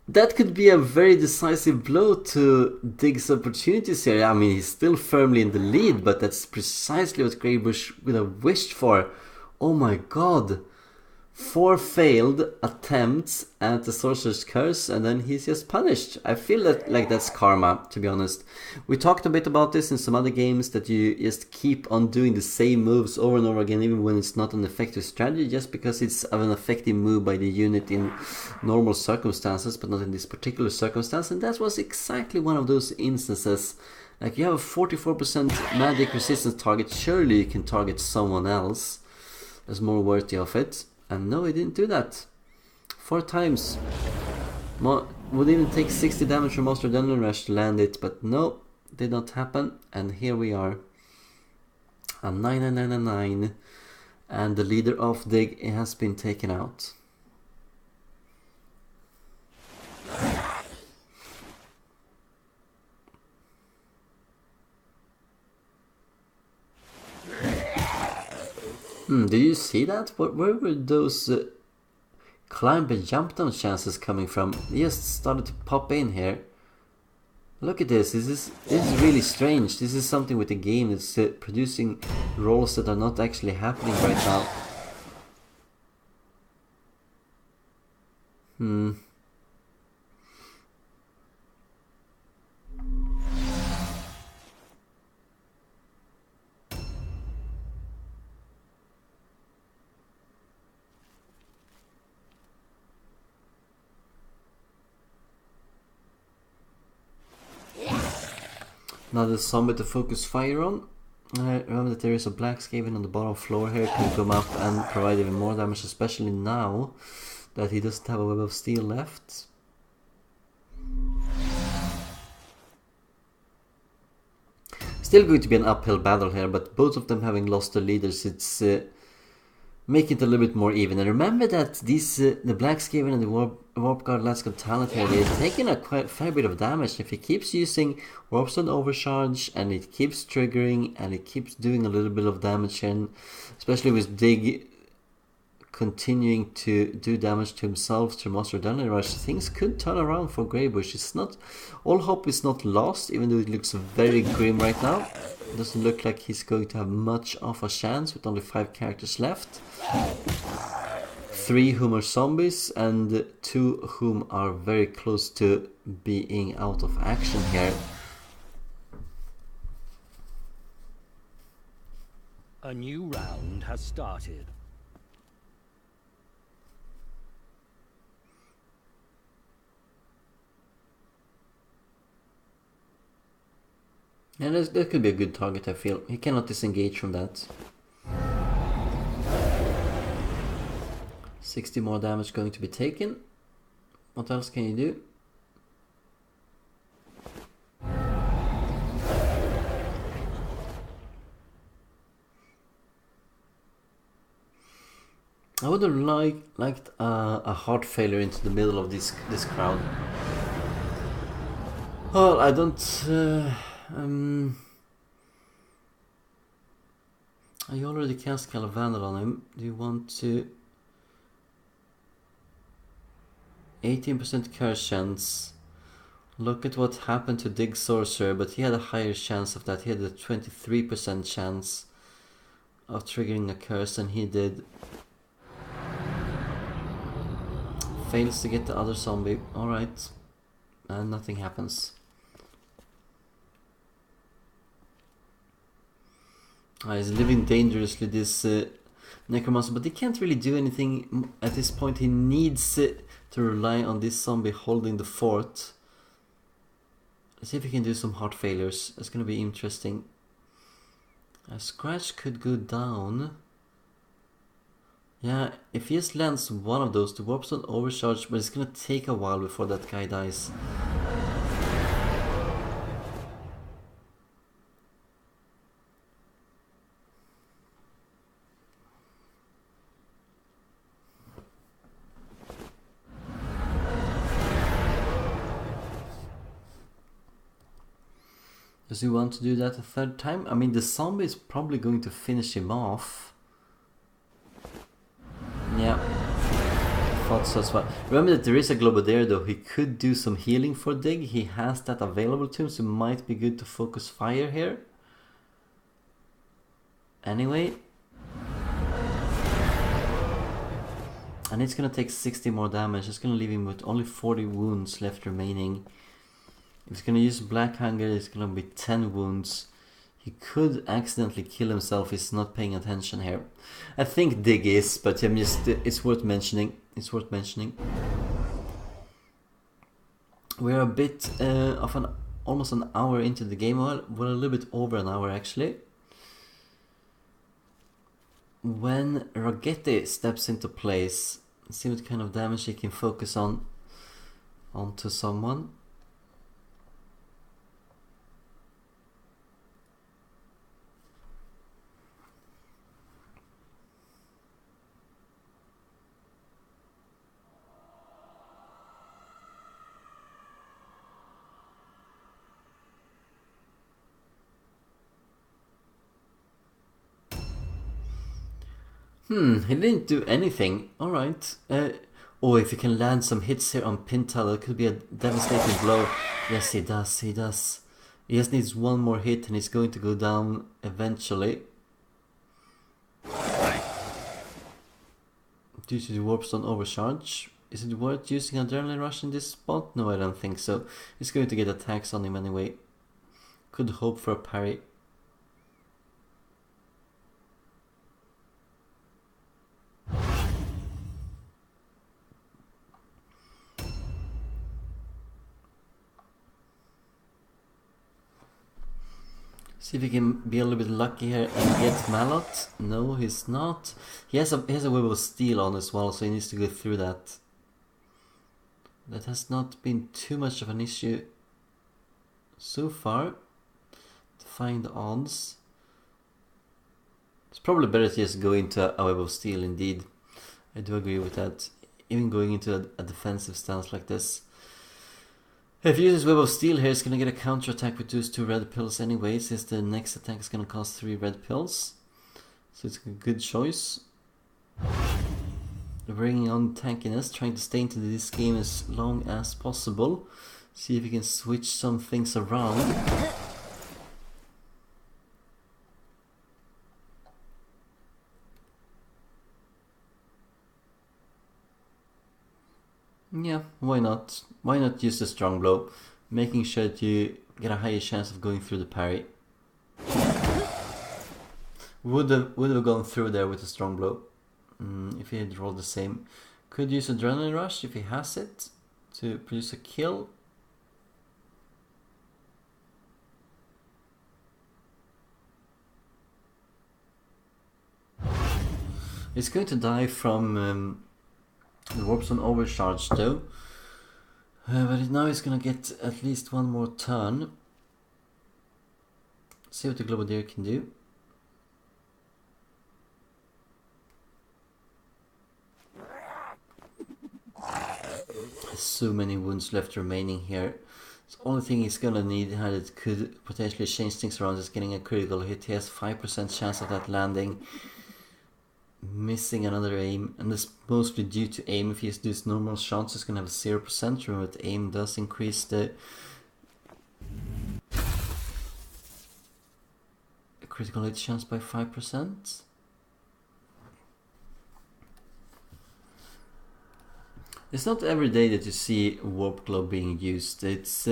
A: That could be a very decisive blow to Dig's opportunities here. I mean, he's still firmly in the lead, but that's precisely what Greybush would have wished for. Oh my god. 4 failed attempts at the Sorcerer's Curse, and then he's just punished. I feel that like that's karma, to be honest. We talked a bit about this in some other games, that you just keep on doing the same moves over and over again, even when it's not an effective strategy, just because it's an effective move by the unit in normal circumstances, but not in this particular circumstance. And that was exactly one of those instances. Like, you have a 44% magic resistance target, surely you can target someone else that's more worthy of it. And no, he didn't do that. 4 times. Would even take 60 damage from Master Adrenaline Rush to land it, but no, did not happen. And here we are. A 99999. And the leader of Dig has been taken out. Did you see that? Where were those climb and jump down chances coming from? He just started to pop in here. Look at this. This is really strange. This is something with the game that's producing rolls that are not actually happening right now. Another zombie to focus fire on. Remember that there is a black skaven on the bottom floor here, can come up and provide even more damage, especially now that he doesn't have a web of steel left. Still going to be an uphill battle here, but both of them having lost their leaders, it's making it a little bit more even. And remember that these the Black Skaven and the Warp Guard Last Got Talent here, they're taking a quite fair bit of damage. If he keeps using Warpstone Overcharge and it keeps triggering and it keeps doing a little bit of damage, and especially with Dig continuing to do damage to himself through Monster Adrenaline Rush, things could turn around for Greybush. It's not, all hope is not lost, even though it looks very grim right now. It doesn't look like he's going to have much of a chance with only 5 characters left. 3 whom are zombies and 2 whom are very close to being out of action here.
B: A new round has started.
A: Yeah, that could be a good target, I feel. He cannot disengage from that. 60 more damage going to be taken. What else can you do? I would have liked a heart failure into the middle of this crowd. Well, I don't... I already cast Calavandal on him. Do you want to... 18% curse chance. Look at what happened to Dig Sorcerer, but he had a higher chance of that. He had a 23% chance of triggering a curse than he did. Fails to get the other zombie. Alright. And nothing happens. He's living dangerously, this Necromancer, but he can't really do anything at this point. He needs to rely on this zombie holding the fort. Let's see if he can do some heart failures. That's going to be interesting. A scratch could go down. Yeah, if he just lands one of those, the Warpstone Overcharge, but it's going to take a while before that guy dies. Does he want to do that a third time? I mean, the zombie is probably going to finish him off. Yeah, I thought so as well. Remember that there is a Globodere though. He could do some healing for Dig. He has that available to him, so it might be good to focus fire here. Anyway. And it's gonna take 60 more damage. It's gonna leave him with only 40 wounds left remaining. If he's gonna use Black Hunger, it's gonna be 10 wounds. He could accidentally kill himself if he's not paying attention here. I think Dig is, but I'm just, it's worth mentioning. It's worth mentioning. We're a bit of almost an hour into the game. Well, we're a little bit over an hour actually. When Rogete steps into place, let's see what kind of damage he can focus onto someone. He didn't do anything. Alright. Oh, if he can land some hits here on Pintel, that could be a devastating blow. Yes, he does, he does. He just needs one more hit and he's going to go down eventually. Due to the Warpstone overcharge. Is it worth using Adrenaline Rush in this spot? No, I don't think so. He's going to get attacks on him anyway. Could hope for a parry. See if he can be a little bit lucky here and get Malot. No, he's not. He has a web of steel on as well, so he needs to go through that. That has not been too much of an issue so far. To find the odds. It's probably better to just go into a web of steel indeed. I do agree with that. Even going into a defensive stance like this. If he uses Web of Steel here, he's going to get a counter attack with those 2 red pills anyway, since the next attack is going to cost 3 red pills. So it's a good choice. Bringing on tankiness, trying to stay into this game as long as possible. See if he can switch some things around. Yeah, why not? Why not use the strong blow? Making sure that you get a higher chance of going through the parry. Would have gone through there with a strong blow. If he had rolled the same. Could use Adrenaline Rush if he has it to produce a kill. He's going to die from the Warpstone overcharge though. But now he's gonna get at least one more turn. See what the Globadier can do. So many wounds left remaining here. The only thing he's gonna need that could potentially change things around is getting a critical hit. He has 5% chance of that landing. Missing another aim, and this mostly due to aim. If he does normal shots, he's gonna have 0%. Remember that aim does increase the critical hit chance by 5%. It's not every day that you see Warp Globe being used. It's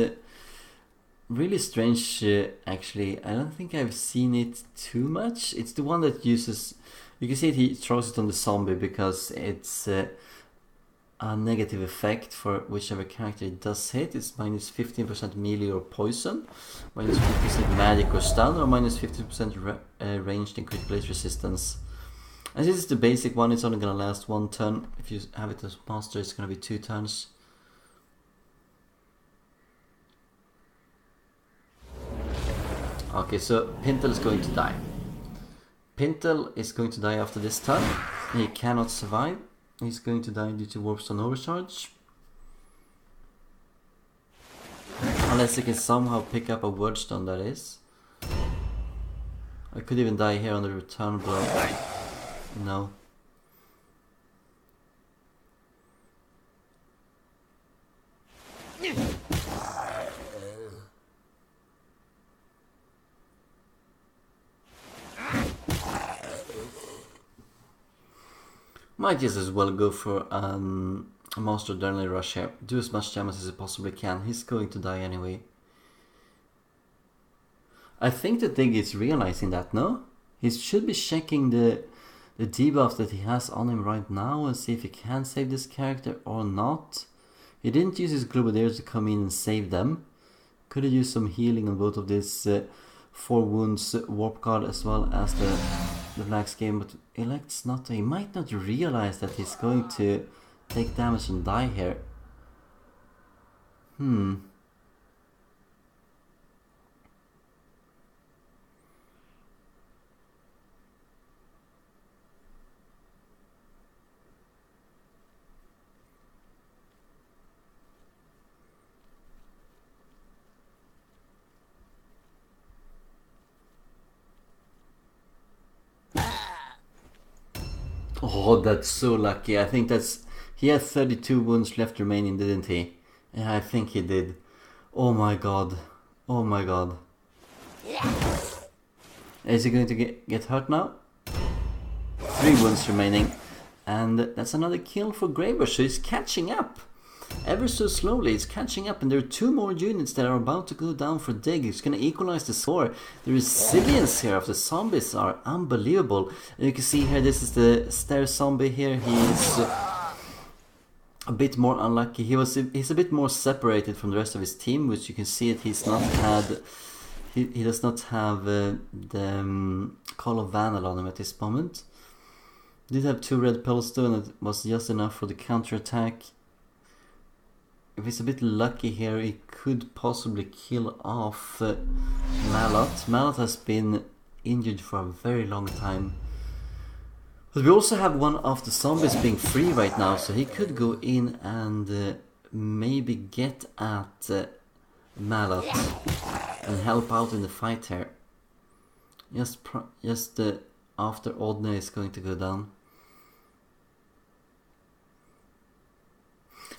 A: really strange actually. I don't think I've seen it too much. It's the one that uses... You can see it, he throws it on the zombie because it's a negative effect for whichever character it does hit. It's minus 15% melee or poison, minus 50% magic or stun, or minus 50% ranged and critical hit resistance. And this is the basic one, it's only gonna last 1 turn. If you have it as master, it's gonna be 2 turns. Okay, so Pintel is going to die. Pintel is going to die after this turn. He cannot survive. He's going to die due to Warpstone overcharge. Unless he can somehow pick up a Wordstone, that is. I could even die here on the return blow. No. Might just as well go for a Monster Adrenaline Rush here. Do as much damage as he possibly can. He's going to die anyway. I think that Dig is realizing that, no? He should be checking the debuff that he has on him right now and see if he can save this character or not. He didn't use his Globadiers to come in and save them. Could have used some healing on both of these 4 wounds Warp Guard as well as the Black's game, but elects not to. He might not realize that he's going to take damage and die here. Oh, that's so lucky. I think that's... He had 32 wounds left remaining, didn't he? Yeah, I think he did. Oh my god. Oh my god. Is he going to get hurt now? 3 wounds remaining. And that's another kill for Greybush, so he's catching up. Ever so slowly, it's catching up, and there are 2 more units that are about to go down for dig. It's going to equalize the score. The resilience here of the zombies are unbelievable. And you can see here, this is the stair zombie here. He's a bit more unlucky. He's a bit more separated from the rest of his team, which you can see that he's not had. He does not have the Call of Vanal on him at this moment. Did have 2 red pellets though, and it was just enough for the counter attack. If he's a bit lucky here, he could possibly kill off Malot. Malot has been injured for a very long time. But we also have one of the zombies being free right now, so he could go in and maybe get at Malot and help out in the fight here. Just after Odne is going to go down.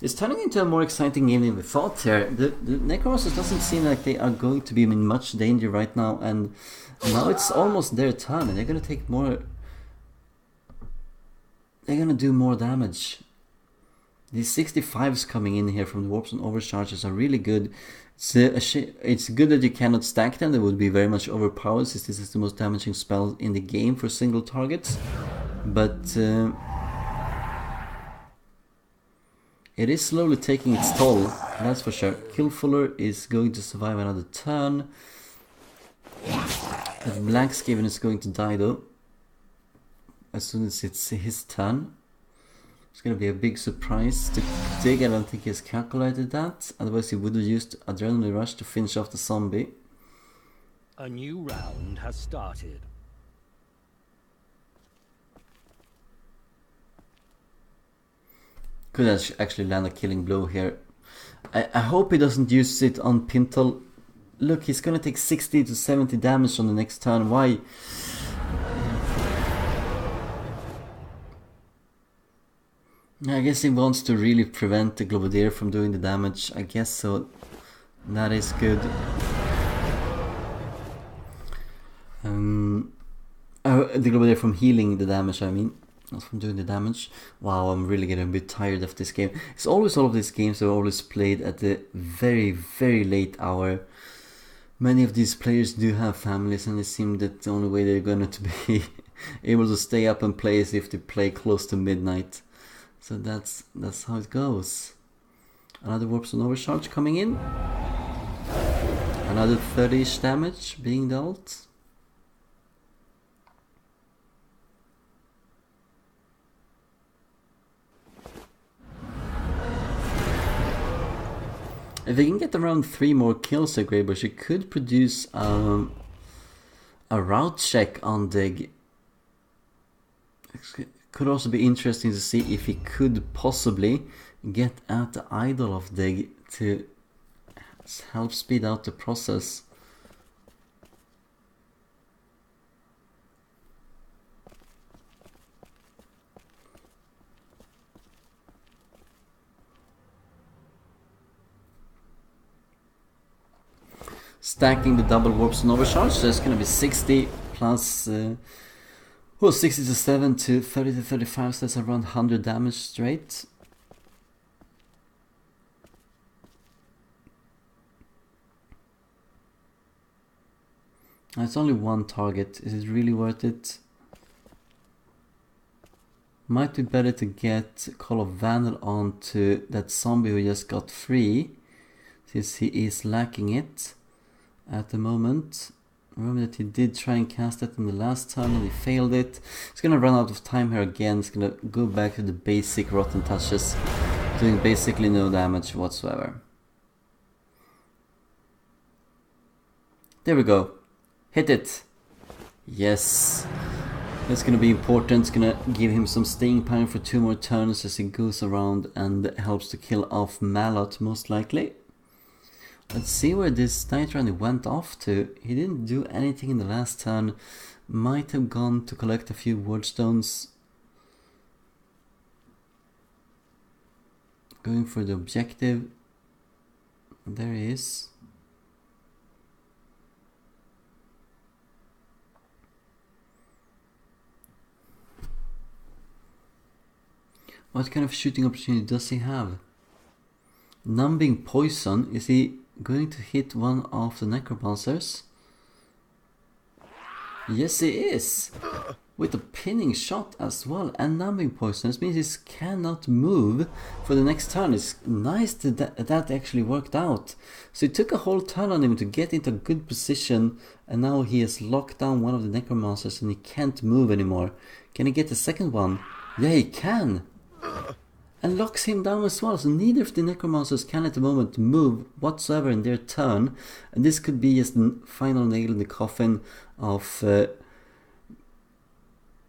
A: It's turning into a more exciting game than we thought here. The Necromancers doesn't seem like they are going to be in much danger right now, and now it's almost their turn, and they're gonna take more. They're gonna do more damage. These 65s coming in here from the warps and overcharges are really good. It's good that you cannot stack them. They would be very much overpowered, since this is the most damaging spell in the game for single targets. But it is slowly taking its toll, that's for sure. Killfuller is going to survive another turn. The Blackskaven is going to die though, as soon as it's his turn. It's going to be a big surprise to dig. I don't think he's calculated that, otherwise he would have used Adrenaline Rush to finish off the zombie.
B: A new round has started.
A: Could actually land a killing blow here. I hope he doesn't use it on Pintle. Look, he's gonna take 60 to 70 damage on the next turn. Why? I guess he wants to really prevent the Globadier from doing the damage. I guess so. That is good. The Globadier from healing the damage, I mean. Not from doing the damage. Wow, I'm really getting a bit tired of this game. It's always all of these games are always played at the very, very late hour. Many of these players do have families, and it seems that the only way they're going to be able to stay up and play is if they play close to midnight. So that's how it goes. Another Warps and Overcharge coming in. Another 30-ish damage being dealt. If we can get around 3 more kills at Greybush, it could produce a route check on Dig. It could also be interesting to see if he could possibly get at the idol of Dig to help speed out the process. Stacking the double warps and overcharge, so it's going to be 60 plus 60 to 7 to 30 to 35, so that's around 100 damage straight. It's only one target. Is it really worth it? Might be better to get Call of Vandal onto that zombie who just got free, since he is lacking it at the moment. Remember that he did try and cast it in the last turn and he failed it. He's gonna run out of time here again. He's gonna go back to the basic Rotten Touches, doing basically no damage whatsoever. There we go. Hit it. Yes. That's gonna be important. It's gonna give him some staying power for 2 more turns as he goes around and helps to kill off Malot most likely. Let's see where this Night Runner went off to. He didn't do anything in the last turn. Might have gone to collect a few ward stones. Going for the objective. There he is. What kind of shooting opportunity does he have? Numbing poison. Is he going to hit one of the necromancers? Yes, he is. With a pinning shot as well, and numbing poison. This means he cannot move for the next turn. It's nice that actually worked out. So it took a whole turn on him to get into a good position, and now he has locked down one of the necromancers and he can't move anymore. Can he get the second one? Yeah, he can. And locks him down as well. So neither of the necromancers can at the moment move whatsoever in their turn. And this could be just the final nail in the coffin of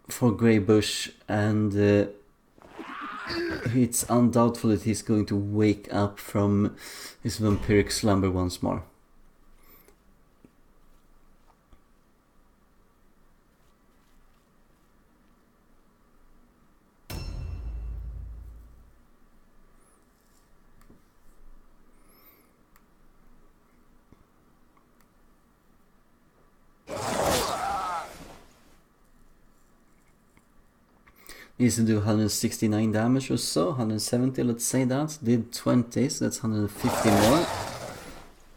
A: for Greybush, and it's undoubtful that he's going to wake up from his vampiric slumber once more. Needs to do 169 damage or so, 170, let's say that. Did 20, so that's 150 more.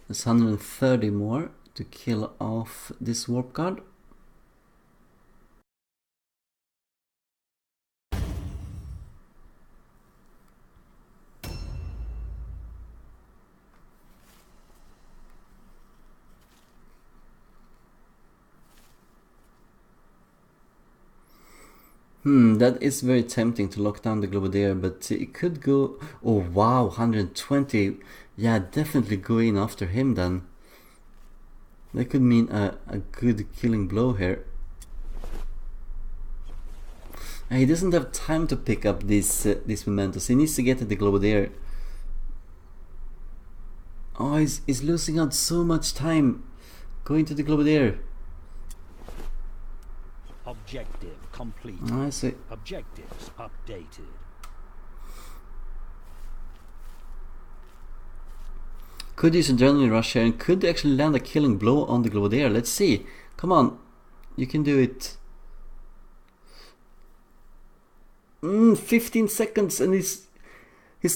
A: That's 130 more to kill off this warp guard. That is very tempting to lock down the Globadier, but it could go... Oh wow, 120. Yeah, definitely go in after him then. That could mean a good killing blow here. He doesn't have time to pick up these mementos. He needs to get to the Globadier. Oh, he's losing out so much time going to the Globadier.
B: Objective complete.
A: I see.
B: Objectives updated.
A: Could use adrenaline rush here and could actually land a killing blow on the Globadier. Let's see. Come on. You can do it. 15 seconds and he's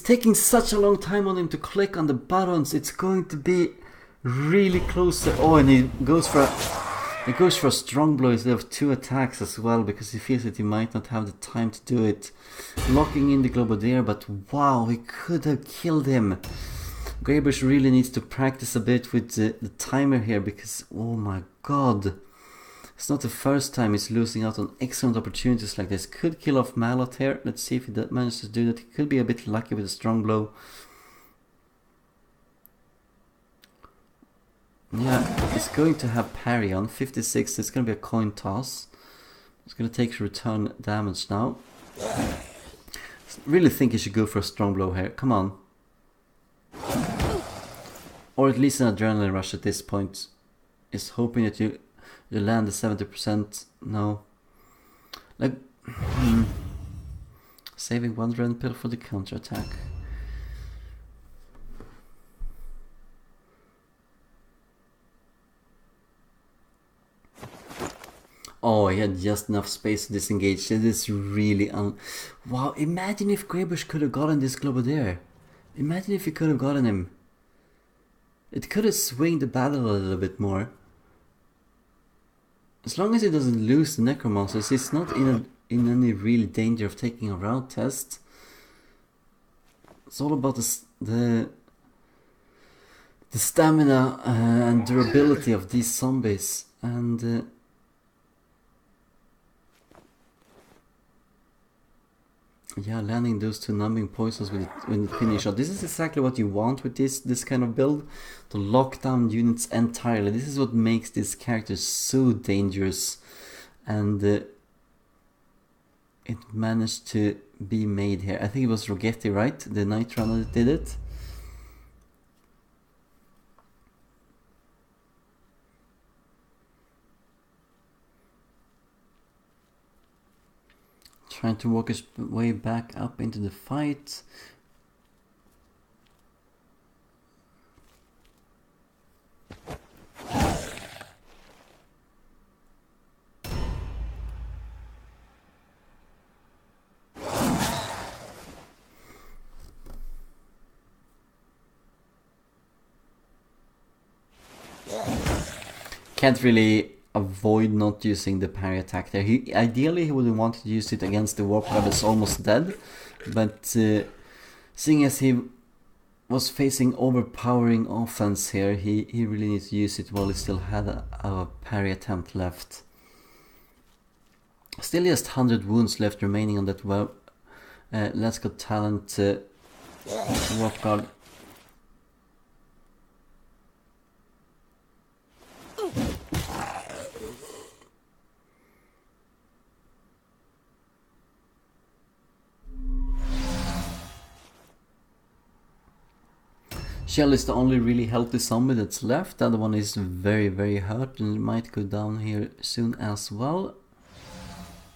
A: taking such a long time on him to click on the buttons. It's going to be really close. Oh, and he goes for a strong blow instead of 2 attacks as well, because he feels that he might not have the time to do it. Locking in the Globadier, but wow, he could have killed him. Greybush really needs to practice a bit with the timer here, because oh my god. It's not the first time he's losing out on excellent opportunities like this. Could kill off Malot here. Let's see if he manages to do that. He could be a bit lucky with a strong blow. Yeah, he's going to have parry on 56. It's going to be a coin toss. It's going to take return damage now. Really think he should go for a strong blow here. Come on. Or at least an adrenaline rush at this point. Is hoping that you land the 70%. No. Like, saving one adrenaline pill for the counter attack. Oh, he had just enough space to disengage. It is really wow, imagine if Greybush could have gotten this Globadier. Imagine if he could have gotten him. It could have swung the battle a little bit more. As long as he doesn't lose the Necromancers, he's not in any real danger of taking a route test. It's all about the stamina and durability of these zombies. And yeah, landing those 2 numbing poisons with the pinning shot. This is exactly what you want with this kind of build. To lock down units entirely. This is what makes this character so dangerous. And it managed to be made here. I think it was Rogetti, right? The Night Runner that did it. Trying to work his way back up into the fight. can't really avoid not using the parry attack there. Ideally he would want to use it against the warp guard that's almost dead, but seeing as he was facing overpowering offense here, he really needs to use it while he still had a parry attempt left. Still just 100 wounds left remaining on that Let's Go Talent warp guard. Shell is the only really healthy zombie that's left. The other one is very hurt and might go down here soon as well.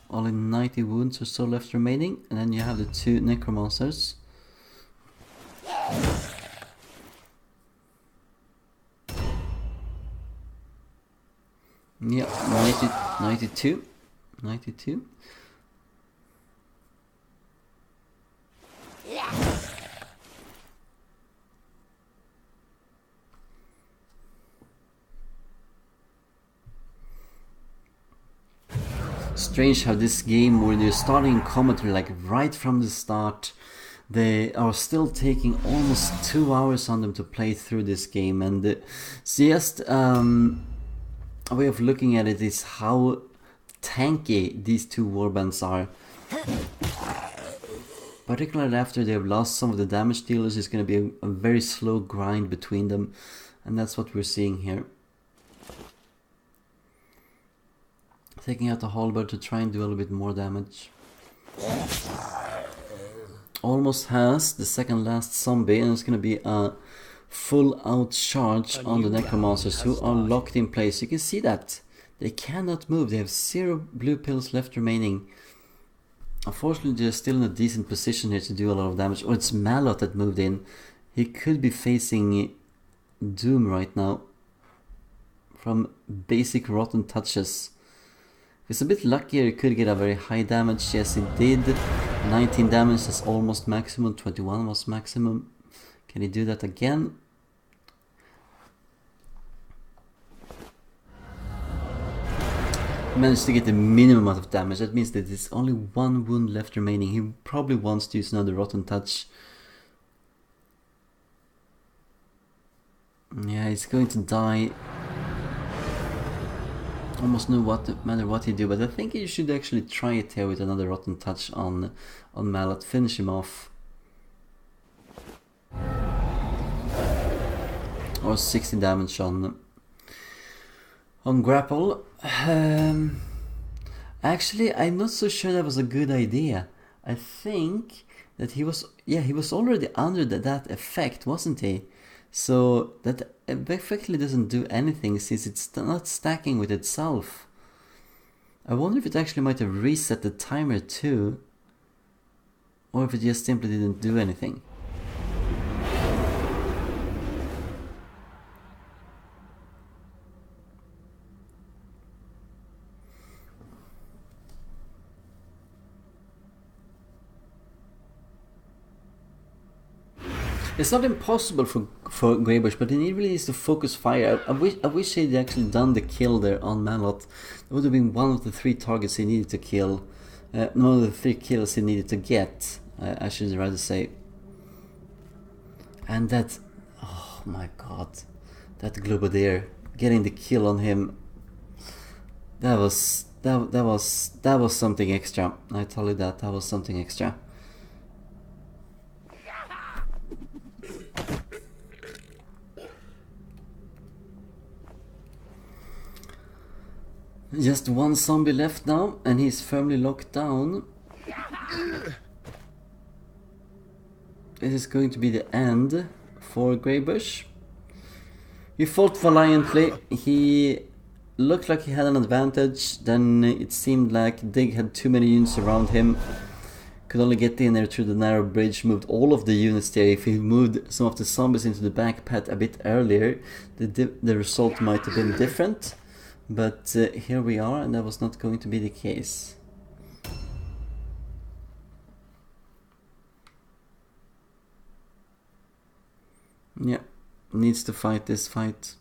A: Only 90 wounds or so left remaining, and then you have the 2 necromancers. Yeah, 92. Strange how this game, where they're starting commentary like right from the start, they are still taking almost 2 hours on them to play through this game, and just a way of looking at it is how tanky these 2 warbands are. Particularly after they've lost some of the damage dealers, it's going to be a very slow grind between them, and that's what we're seeing here. Taking out the halberd to try and do a little bit more damage. Almost has the second last zombie, and it's going to be a full out charge on the necromancers who are locked in place. You can see that they cannot move. They have 0 blue pills left remaining. Unfortunately, they're still in a decent position here to do a lot of damage. Or it's Malot that moved in. He could be facing doom right now from basic rotten touches. If he's a bit luckier, he could get a very high damage. Yes, he did. 19 damage, that's almost maximum. 21 was maximum. Can he do that again? He managed to get the minimum amount of damage. That means that there's only 1 wound left remaining. He probably wants to use another rotten touch. Yeah, he's going to die. Almost no matter what he do, but I think you should actually try it here with another rotten touch on Mallet. Finish him off. Or 60 damage on grapple. Actually, I'm not so sure that was a good idea. I think that he was already under that effect, wasn't he? So that effectively doesn't do anything since it's not stacking with itself. I wonder if it actually might have reset the timer too, or if it just simply didn't do anything. It's not impossible for Greybush, but he really needs to focus fire. I wish he'd actually done the kill there on Malot. It would have been one of the 3 targets he needed to kill. One of the 3 kills he needed to get, I should rather say. And that, oh my god, that Globadier getting the kill on him. That was something extra. I tell you that was something extra. Just 1 zombie left now, and he's firmly locked down. This is going to be the end for Greybush. He fought valiantly. He looked like he had an advantage. Then it seemed like Dig had too many units around him. Could only get in there through the narrow bridge. Moved all of the units there. If he moved some of the zombies into the back path a bit earlier, the result might have been different. But here we are, and that was not going to be the case. Yeah, needs to fight this fight.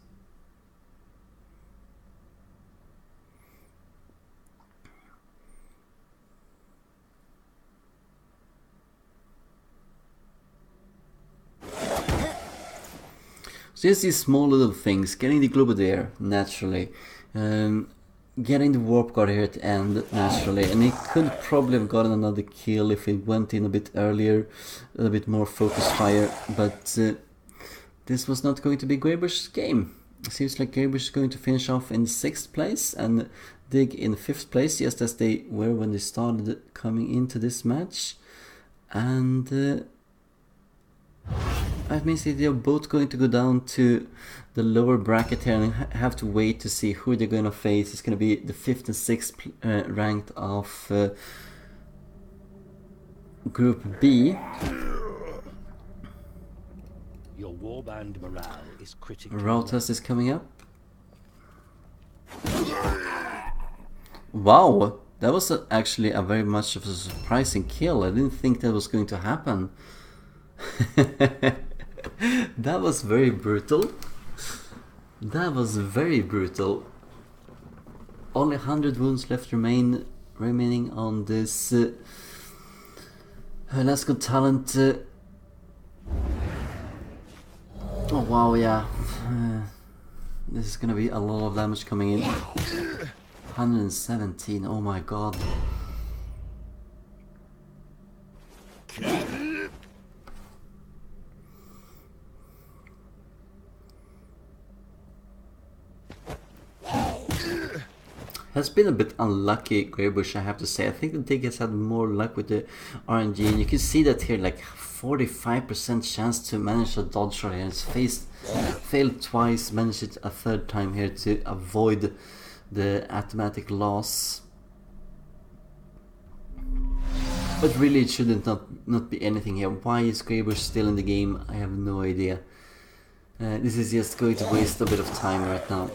A: just these small little things, getting the Global there naturally, getting the Warp Guard here at the end naturally, and he could probably have gotten another kill if he went in a bit earlier, a bit more focused fire, but this was not going to be Greybush's game. It seems like Greybush is going to finish off in 6th place and Dig in 5th place, just as they were when they started coming into this match. And that means that they're both going to go down to the lower bracket here and have to wait to see who they're going to face. It's going to be the 5th and 6th ranked of Group B.
B: Your warband morale is critical.
A: Routers is coming up. Wow, that was actually a very much of a surprising kill. I didn't think that was going to happen. That was very brutal. That was very brutal. Only 100 wounds left remaining on this Let's Go Talent. Oh wow, yeah. This is gonna be a lot of damage coming in. 117, oh my god. Has been a bit unlucky, Greybush, I have to say. I think the Dig has had more luck with the RNG, and you can see that here, like 45% chance to manage a dodge right here. It's failed twice, managed it a 3rd time here to avoid the automatic loss. But really it shouldn't not be anything here. Why is Greybush still in the game? I have no idea. This is just going to waste a bit of time right now.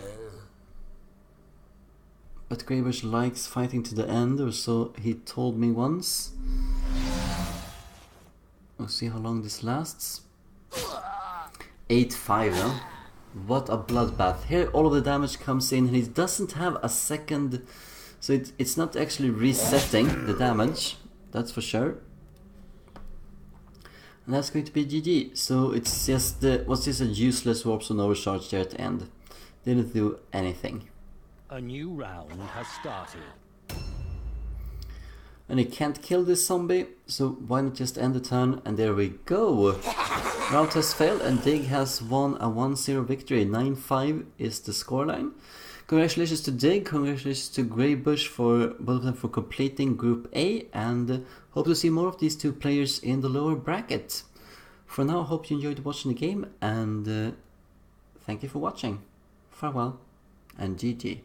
A: But Greybush likes fighting to the end, or so he told me once. We'll see how long this lasts. 8-5, huh? What a bloodbath. Here all of the damage comes in and he doesn't have a second, so it's not actually resetting the damage, that's for sure. And that's going to be GG. So it's just, what's this, a useless warp zone overcharge there at the end. Didn't do anything.
B: A new round has started.
A: And he can't kill this zombie, so why not just end the turn? And there we go. Route has failed and Dig has won a 1-0 victory. 9-5 is the scoreline. Congratulations to Dig, congratulations to Greybush for both of them for completing Group A, and hope to see more of these two players in the lower bracket. For now, hope you enjoyed watching the game, and thank you for watching. Farewell and GG.